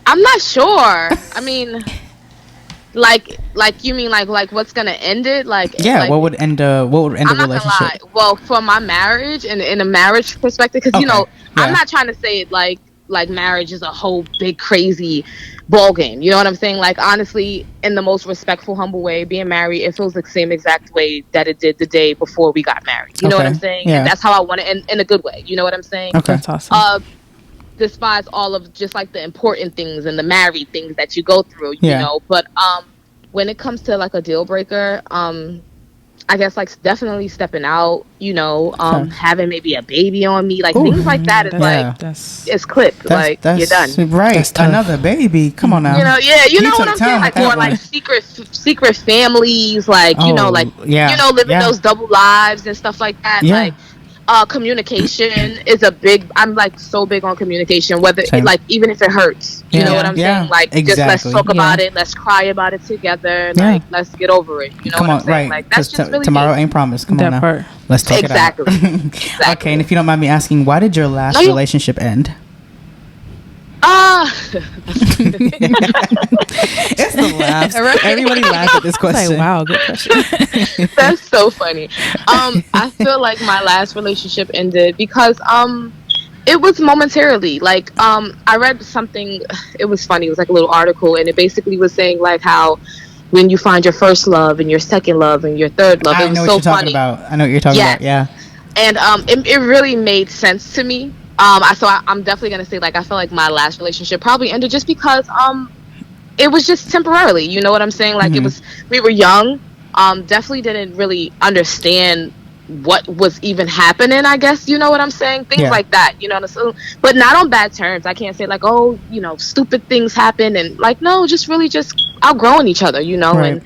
I'm not sure. I mean, like you mean like what's gonna end it? Like Yeah, like, what would end a I'm not gonna relationship? lie. Well, for my marriage and in a marriage perspective, because Okay. Yeah. I'm not trying to say it like marriage is a whole big crazy ball game. You know what I'm saying? Like honestly, in the most respectful, humble way, being married, it feels the same exact way that it did the day before we got married. You know what Okay. I'm saying? Yeah. And that's how I want it in a good way. You know what I'm saying? Okay. That's awesome. Despise all of just like the important things and the married things that you go through, Yeah. you know. But when it comes to like a deal breaker, I guess like definitely stepping out, you know, having maybe a baby on me, like Ooh. things like that is Yeah. That's it's clipped. Like you're done. Right. That's tough. Another baby. Come on now. You know, yeah, you know took what I'm time saying, with like that or one. like secret families, like you know, Oh, like yeah. you know, living Yeah. those double lives and stuff like that. Yeah. Like communication is a big. I'm like so big on communication, whether Same. like even if it hurts. You know what I'm Yeah. saying? Like just Exactly. let's talk about it, let's cry about it together, Yeah. like let's get over it. You know Come what on, I'm saying? right? Like that's Because just really tomorrow me. ain't promised. Come that on now. part. Let's talk Exactly. it out. Exactly. Okay, and if you don't mind me asking, why did your last No, you- relationship end? It's the laughs. Everybody laughed at this It's like, question. wow, good question. That's so funny. I feel like my last relationship ended because it was momentarily. Like I read something. It was funny. It was like a little article, and it basically was saying like how when you find your first love and your second love and your third love, I it was know so what you're talking funny. about. I know what you're talking Yes. about. Yeah. And it really made sense to me. I'm definitely gonna say like I feel like my last relationship probably ended just because it was just temporarily. You know what I'm saying? Like we were young. Definitely didn't really understand what was even happening. I guess you know what I'm saying. Things like that. You know, so, but not on bad terms. I can't say like oh you know stupid things happen and like no, just really just outgrowing each other. You know, Right. and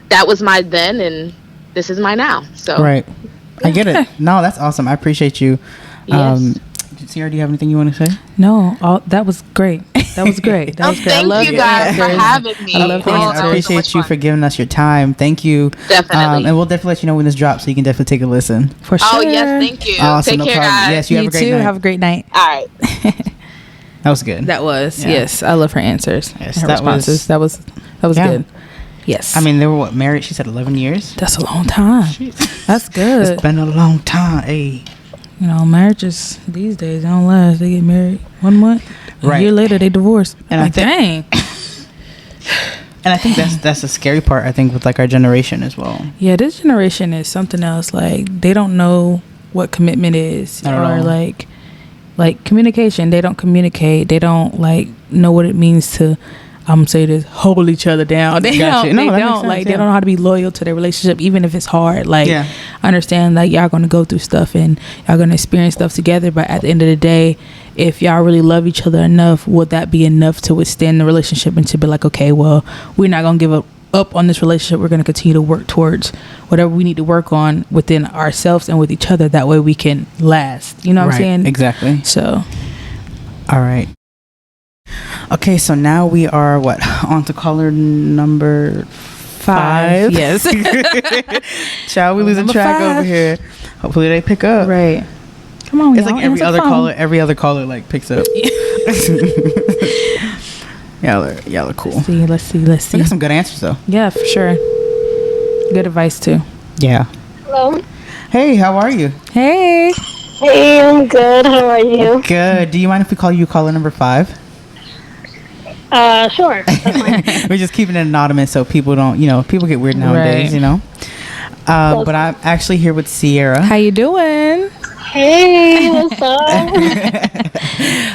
that was my then and this is my now. So Right. I get it. No, that's awesome. I appreciate you. Yes. Sierra, do you have anything you want to say? No, that was great. That was great. That was great. I Thank love you your guys for answers. having me. I love the Oh, I that answers. was so appreciate much you fun. for giving us your time. Thank you. Definitely. And we'll definitely let you know when this drops so you can definitely take a listen. For sure. Oh yes, thank you. Awesome, Take no care, problem. guys. Yes, you have You a great too. night. Have a great night. All right. That was good. That was Yeah. yes. I love her answers. Yes, her that was- responses. That was Yeah. good. Yes. I mean, they were married? She said 11 years. that's a long time. That's good. It's been a long time. Hey. You know, marriages these days they don't last. They get married 1 month, Right. a year later they divorce. And I Like, think- dang. And I think that's the scary part, I think, with like our generation as well. Yeah, this generation is something else. Like they don't know what commitment is, Not at or all. like communication. They don't communicate. They don't like know what it means to. I'm say this, hold each other down. They Gotcha. don't. No, They that makes don't sense, like. yeah. They don't know how to be loyal to their relationship, even if it's hard. Like, Yeah. understand like y'all gonna go through stuff and y'all gonna experience stuff together. But at the end of the day, if y'all really love each other enough, would that be enough to withstand the relationship and to be like, okay, well, we're not gonna give up on this relationship. We're gonna continue to work towards whatever we need to work on within ourselves and with each other. That way we can last. You know what I'm Right. saying? Exactly. So All right. Okay, so now we are on to caller number 5. Yes. Child, we losing Number track 5. over here. Hopefully they pick up. Right. Come on, It's y'all, like every answer other the phone. caller. Every other caller like picks up. y'all are cool. Let's see. We got some good answers though. Yeah, for sure. Good advice too. Yeah. Hello. Hey, how are you? Hey. Hey, I'm good. How are you? Good. Do you mind if we call you caller number 5? Sure. That's fine. We're just keeping it anonymous so people don't, people get weird nowadays, Right. But I'm actually here with Sierra. How you doing? Hey, what's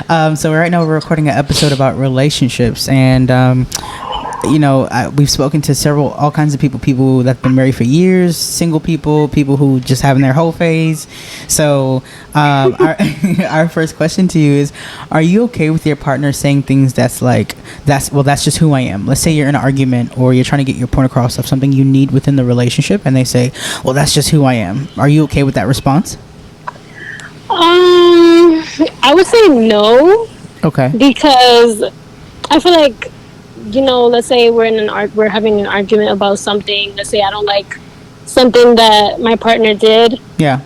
up? So right now we're recording an episode about relationships, and we've spoken to all kinds of people that've been married for years, single people who just having their whole phase. So our first question to you is, are you okay with your partner saying things that's just who I am? Let's say you're in an argument or you're trying to get your point across of something you need within the relationship, and they say, well, that's just who I am. Are you okay with that response? I would say no. Okay. Because I feel like, let's say we're having an argument about something. Let's say I don't like something that my partner did. Yeah.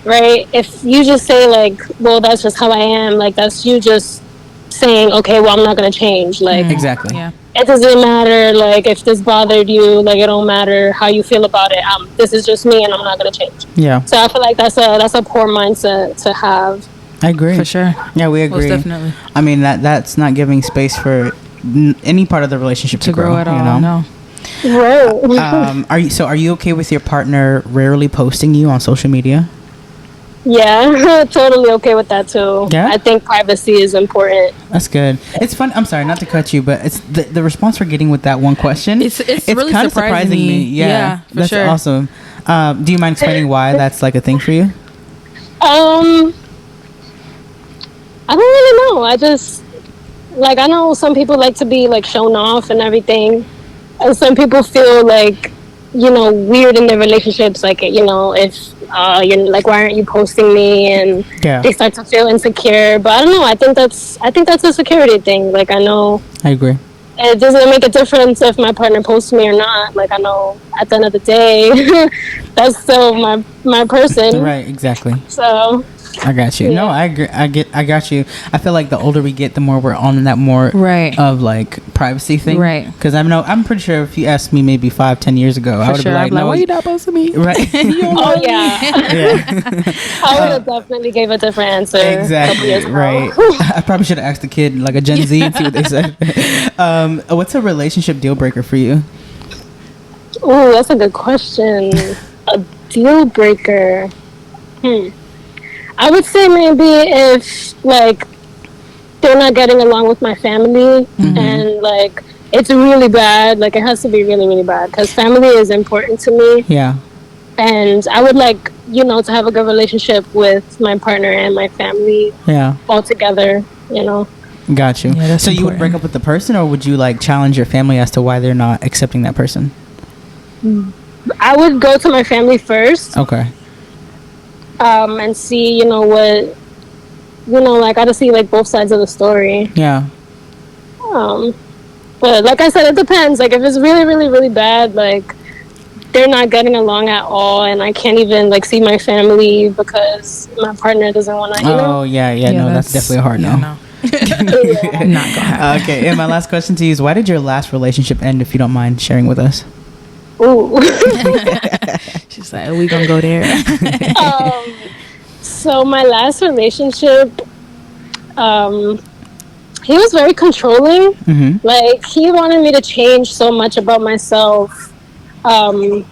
Right? If you just say like, well, that's just how I am, like that's you just saying, okay, well, I'm not going to change. Like, exactly. Yeah. It doesn't matter, like, if this bothered you, like, it don't matter how you feel about it. This is just me, and I'm not going to change. Yeah. So I feel like that's a poor mindset to have. I agree. For sure. Yeah, we agree. Most definitely. I mean, that's not giving space for any part of the relationship to grow at all. No. Right. Are you okay with your partner rarely posting you on social media? Yeah, totally okay with that too. Yeah? I think privacy is important. That's good. It's fun. I'm sorry, not to cut you, but it's the response we're getting with that one question. It's really kind of surprising me. Yeah, for that's sure. awesome. Do you mind explaining why that's like a thing for you? I don't really know. I just I know some people like to be like shown off and everything, and some people feel like weird in their relationships. Like if you're like, why aren't you posting me? And they start to feel insecure. But I don't know. I think that's a security thing. Like I know. I agree. It doesn't make a difference if my partner posts me or not. Like I know at the end of the day, that's still my person. Right. Exactly. So. I got you. Yeah. No, I agree. I got you. I feel like the older we get, the more we're on that more of like privacy thing. Right. Because I'm pretty sure if you asked me maybe 5-10 years ago, I would have been like, no, why you not posting me? Right. Oh yeah. I would have definitely gave a different answer. Exactly. Right. I probably should have asked the kid like a Gen Z and see what they said. What's a relationship deal breaker for you? Oh, that's a good question. A deal breaker. I would say maybe if like they're not getting along with my family and like it's really bad, like it has to be really, really bad because family is important to me. Yeah. And I would like, to have a good relationship with my partner and my family. Yeah. All together, Got you. Yeah, so you would break up with the person, or would you like challenge your family as to why they're not accepting that person? I would go to my family first. Okay. And see, what, I gotta see like both sides of the story. Yeah. But like I said, it depends. Like if it's really, really, really bad, like they're not getting along at all, and I can't even like see my family because my partner doesn't want to. Oh yeah, no, that's definitely a hard no. Not gonna happen. Okay, and my last question to you is, why did your last relationship end? If you don't mind sharing with us. Ooh. She's like, are we gonna go there? So my last relationship, he was very controlling. Like he wanted me to change so much about myself. Like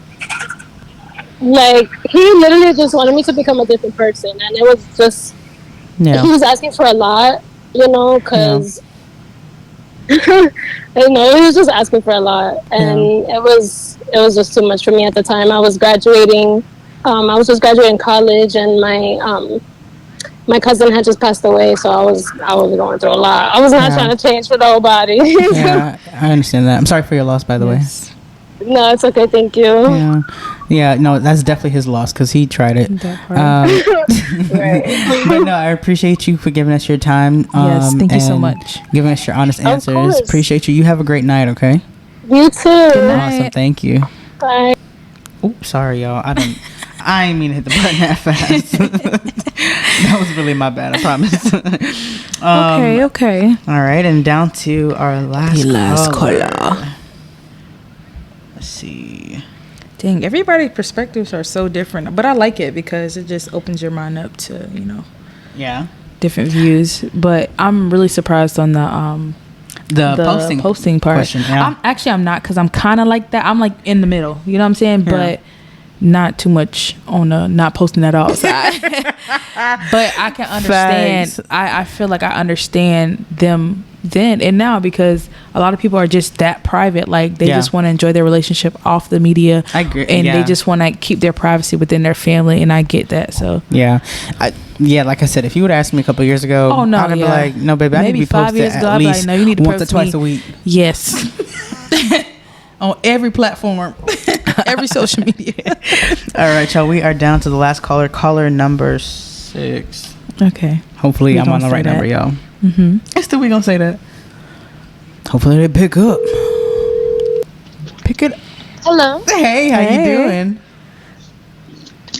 he literally just wanted me to become a different person, and it was just he was asking for a lot, because he was just asking for a lot, and it was just too much for me at the time. I was graduating. I was just graduating college, and my cousin had just passed away, so I was going through a lot. I was not trying to change for nobody. Yeah, I understand that. I'm sorry for your loss, by the way. No, it's okay. Thank you. Yeah. No, that's definitely his loss because he tried it. Right. But no, I appreciate you for giving us your time. Yes, thank you so much. Giving us your honest answers. Course. Appreciate you. You have a great night. Okay. You too. Awesome. Thank you. Bye. Oops, sorry, y'all. I didn't mean to hit the button that fast. That was really my bad. I promise. Okay. All right, and down to our last caller. Let's see. Dang, everybody's perspectives are so different, but I like it because it just opens your mind up to different views. But I'm really surprised on the posting part. Question, yeah. I'm not, because I'm kind of like that. I'm like in the middle. You know what I'm saying? Yeah. But not too much on the not posting at all side. But I can understand. I feel like I understand them then and now, because a lot of people are just that private. Like, they just want to enjoy their relationship off the media. I agree. And they just want to keep their privacy within their family, and I get that. So yeah, like I said, if you would ask me a couple of years ago, I'd be like, no, baby, I need to be posted at least no, you need to once or twice a week. Yes. On every platform, every social media. All right, y'all, we are down to the last caller number 6. Okay. Hopefully I'm on the right number, y'all. Still, we gonna say that. Hopefully they pick up. Pick it. Hello. Hey, how you doing?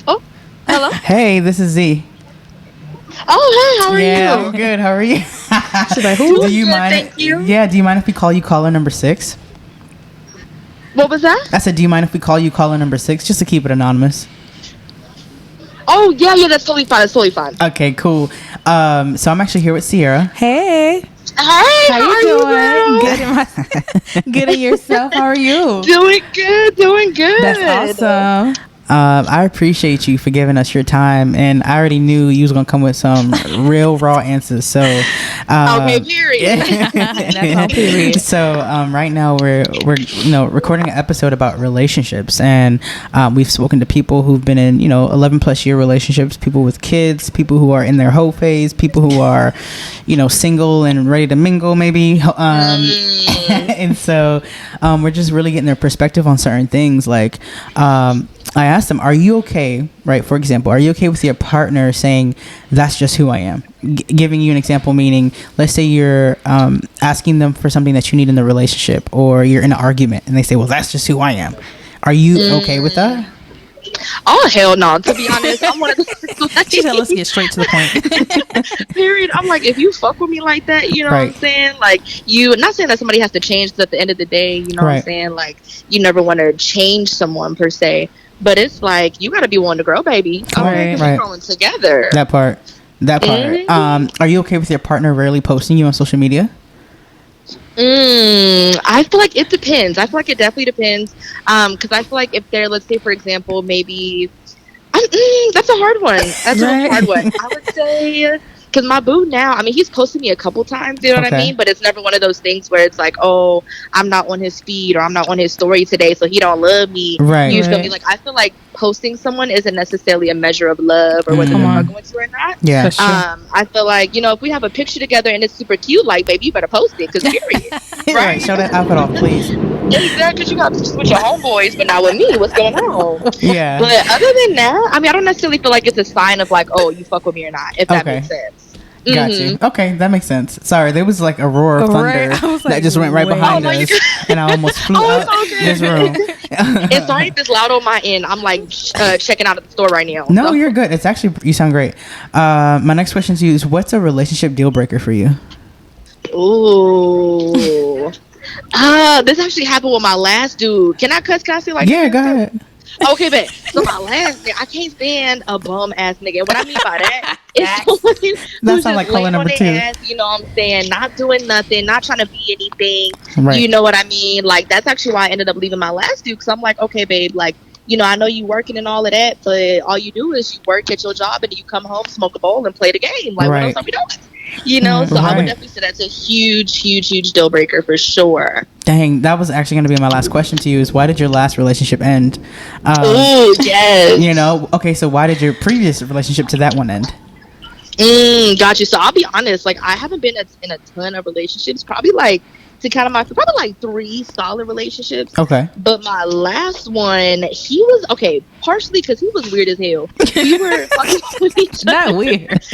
Oh, hello. Hey, this is Z. Oh, hey, how are you? Yeah, I'm good. How are you? She's like, who? Do you mind? Thank you. Yeah, do you mind if we call you caller number 6? What was that? I said, do you mind if we call you caller number 6, just to keep it anonymous? Oh, yeah, that's totally fine. That's totally fine. Okay, cool. So I'm actually here with Sierra. Hey. Hey, how you doing? Good in yourself. How are you? Doing good. That's awesome. I appreciate you for giving us your time, and I already knew you was gonna come with some real raw answers. So, okay, period. That's all period. So, right now we're recording an episode about relationships, and we've spoken to people who've been in 11+ year relationships, people with kids, people who are in their hoe phase, people who are single and ready to mingle, maybe. And so, we're just really getting their perspective on certain things, like. I asked them, are you okay, right? For example, are you okay with your partner saying, that's just who I am? Giving you an example, meaning, let's say you're asking them for something that you need in the relationship, or you're in an argument and they say, well, that's just who I am. Are you okay with that? Oh, hell no. To be honest, I'm one of those. She said, let's get straight to the point. Period. I'm like, if you fuck with me like that, you know what I'm saying? Like, not saying that somebody has to change, because at the end of the day, you know what I'm saying? Like, you never want to change someone per se. But it's like, you got to be willing to grow, baby. We're growing together. That part. Are you okay with your partner rarely posting you on social media? I feel like it depends. I feel like it definitely depends. Because I feel like if they're, let's say, for example, maybe... that's a hard one. That's a hard one. I would say... Because my boo now, I mean, he's posted me a couple times, you know what I mean? But it's never one of those things where it's like, oh, I'm not on his feed, or I'm not on his story today, so he don't love me. Right. You feel me? Like, I feel like posting someone isn't necessarily a measure of love, or whether they're going to or not. Yeah. I feel like, if we have a picture together and it's super cute, like, baby, you better post it, because period. Right. Show that outfit off, please. Exactly, because you got pictures with your homeboys, but not with me. What's going on? Yeah. But other than that, I mean, I don't necessarily feel like it's a sign of like, oh, you fuck with me or not, if that makes sense. Got you. Okay, that makes sense. Sorry, there was like a roar of thunder that just went right behind us, and I almost flew out this room. It's sorry if it's loud on my end. I'm like checking out at the store right now. No, you're good. It's actually, you sound great. My next question to you is, what's a relationship deal breaker for you? Ooh. This actually happened with my last dude. Can I say like? Yeah, go ahead. Okay, but so my last nigga, I can't stand a bum ass nigga. What I mean by that is someone who's just like caller number 2. Ass, you know what I'm saying? Not doing nothing, not trying to be anything. Right. You know what I mean? Like, that's actually why I ended up leaving my last dude, because I'm like, okay, babe, like, I know you working and all of that, but all you do is you work at your job and then you come home, smoke a bowl, and play the game. Like, what else are we doing? So I would definitely say that's a huge, huge, huge deal breaker for sure. Dang, that was actually going to be my last question to you, is why did your last relationship end? Ooh, yes. Okay, so why did your previous relationship to that one end? Got you. So I'll be honest, like, I haven't been in a ton of relationships, probably like 3 solid relationships. Okay. But my last one, he was, partially because he was weird as hell. We were fucking with each other. Not weird.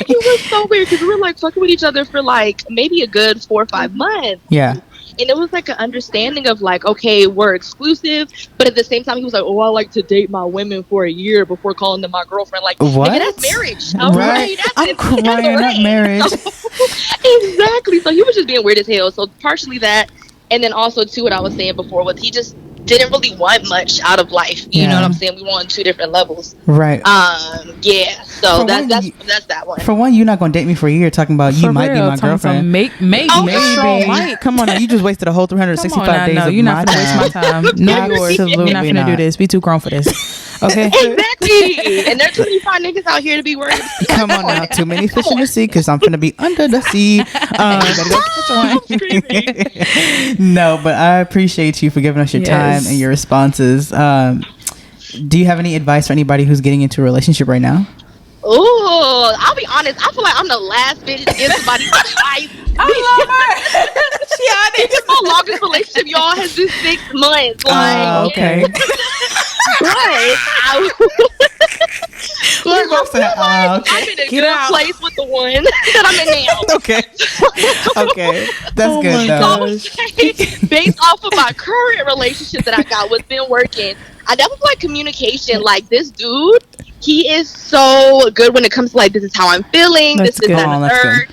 He was so weird, because we were like fucking with each other for like maybe a good 4 or 5 months. Yeah. And it was like an understanding of like, okay, we're exclusive, but at the same time, he was like, oh, I like to date my women for a year before calling them my girlfriend. Like, what? Nigga, that's marriage. Right. I'm crying up marriage. Exactly. So he was just being weird as hell. So partially that, and then also too, what I was saying before was he just didn't really want much out of life. You know what I'm saying? We were on 2 different levels. Right. So So that's that one. For one, you're not gonna date me for a year talking about you might be my girlfriend. Maybe. Might. Come on now, you just wasted a whole 365 days. No, you're not gonna waste my time. No, you're not gonna do this. We too grown for this. Okay. Exactly. And there's too many fine niggas out here to be worried. Come on now, too many fish in the sea because I'm gonna be under the sea. No, but I appreciate you for giving us your time and your responses. Do you have any advice for anybody who's getting into a relationship right now? Oh, I'll be honest. I feel like I'm the last bitch to give somebody advice. I love her. She honest. My longest relationship, y'all, has been 6 months. Like, okay. I'm in a good place with the one that I'm in now. Okay. That's good though. So based off of my current relationship that I got, what's been working, I definitely feel like communication. Like this dude, he is so good when it comes to like, this is how I'm feeling. That's this good. is that and the third.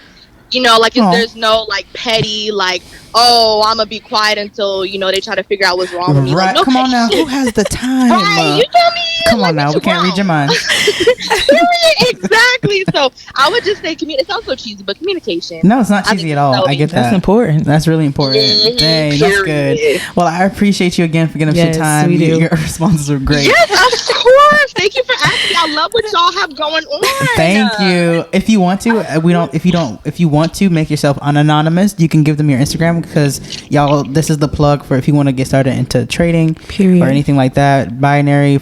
You know, like if there's no like petty, like, oh, I'm gonna be quiet until, you know, they try to figure out what's wrong with me. Right. Like, no, come on now. Who has the time? Right. You feel me? Come on now. We can't read your mind. Exactly. So I would just say it sounds so cheesy, but communication. No, it's not cheesy at all. I get that. That's important. That's really important. Mm-hmm. Dang, that's good. Well, I appreciate you again for giving us your time. Your responses were great. Yes, of course. Thank you for asking. I love what y'all have going on. Thank you. If you want to, if you want to make yourself anonymous, you can give them your Instagram because y'all, this is the plug for if you want to get started into trading or anything like that, binary,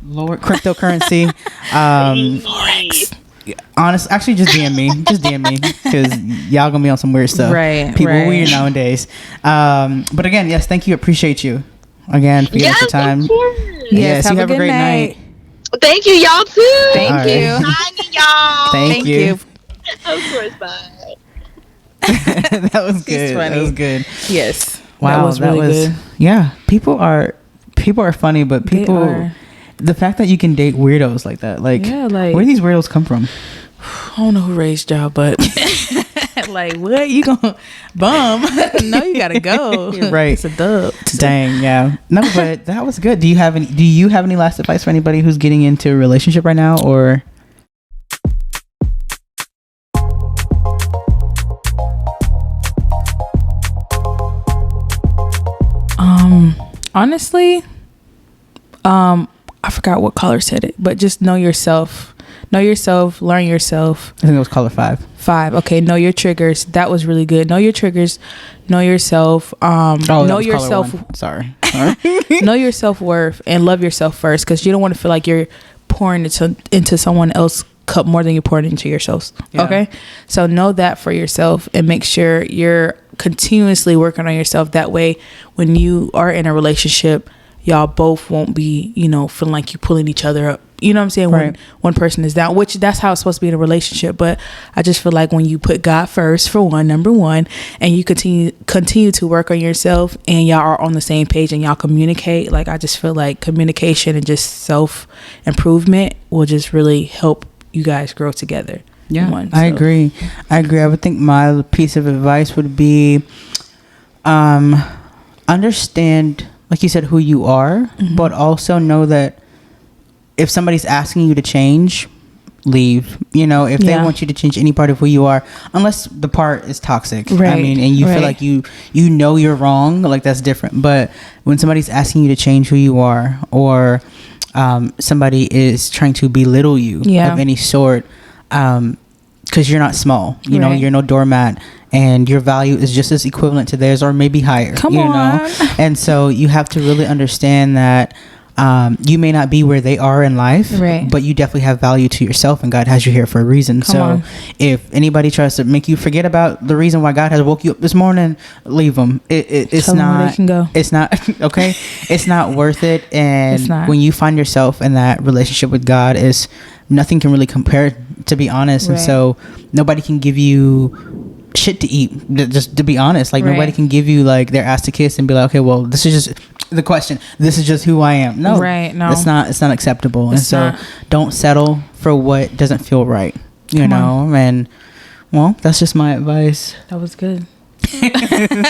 lower cryptocurrency, forex. Honest, actually, just DM me. Just DM me because y'all gonna be on some weird stuff. Right. People weird nowadays. But again, yes, thank you. Appreciate you again for your time. Yes, you have a great night. Thank you, y'all too. Thank you. Y'all. Thank you. Of course, bye. That was good. That was good. Yes. Wow, that was really good. Yeah, people are funny, but the fact that you can date weirdos like that, like where do these weirdos come from? I don't know who raised y'all, but like, what you gonna bum? No, you gotta go. Right, it's a dub. Dang, yeah. No, but that was good. Do you have any last advice for anybody who's getting into a relationship right now, or? Honestly, I forgot what caller said it, but just know yourself, learn yourself. I think it was caller 5. Okay, know your triggers. That was really good. Know your triggers, know yourself. Know yourself. Sorry. Know your self-worth and love yourself first, because you don't want to feel like you're pouring into someone else's cup more than you're pouring into yourself. Yeah. Okay, so know that for yourself and make sure you're continuously working on yourself. That way, when you are in a relationship, y'all both won't be, feeling like you pulling each other up. You know what I'm saying? Right. When one person is down, which that's how it's supposed to be in a relationship. But I just feel like when you put God first, for one, number one, and you continue to work on yourself, and y'all are on the same page and y'all communicate, like, I just feel like communication and just self improvement will just really help you guys grow together. Yeah, I agree. I would think my piece of advice would be, understand, like you said, who you are, but also know that if somebody's asking you to change, leave. If they want you to change any part of who you are, unless the part is toxic, right. I mean, and you feel like you're wrong, like that's different. But when somebody's asking you to change who you are, or somebody is trying to belittle you of any sort, because you're not small, you're no doormat, and your value is just as equivalent to theirs or maybe higher. Come on. And so you have to really understand that you may not be where they are in life, right, but you definitely have value to yourself, and God has you here for a reason. If anybody tries to make you forget about the reason why God has woke you up this morning, leave them. It's not okay. It's not worth it. And when you find yourself in that relationship with God, is nothing can really compare, to be honest. Right. And so nobody can give you shit to eat, just to be honest. Like, nobody can give you like their ass to kiss and be like, okay, well, this is just the question, this is just who I am. No, it's not acceptable. And so don't settle for what doesn't feel right, and well, that's just my advice. That was good.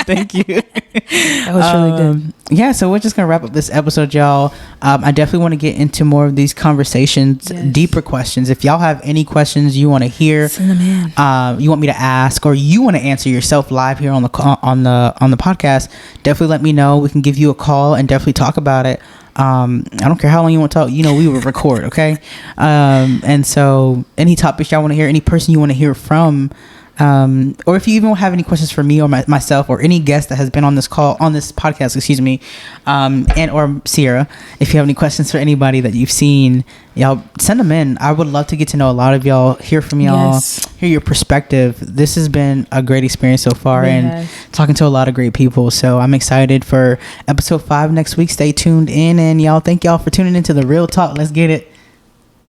Thank you. That was really good. Yeah, so we're just gonna wrap up this episode, y'all. I definitely want to get into more of these conversations, deeper questions. If y'all have any questions you want to hear, send them in. You want me to ask, or you want to answer yourself live here on the podcast, definitely let me know. We can give you a call and definitely talk about it. I don't care how long you want to talk. We will record, okay? And so any topics y'all want to hear, any person you want to hear from. Or if you even have any questions for me or myself or any guest that has been on this podcast, and or Sierra, if you have any questions for anybody that you've seen, y'all send them in. I would love to get to know a lot of y'all, hear from y'all, hear your perspective. This has been a great experience so far, and talking to a lot of great people. So I'm excited for episode 5 next week. Stay tuned in, and y'all, thank y'all for tuning into the Real Talk. Let's get it.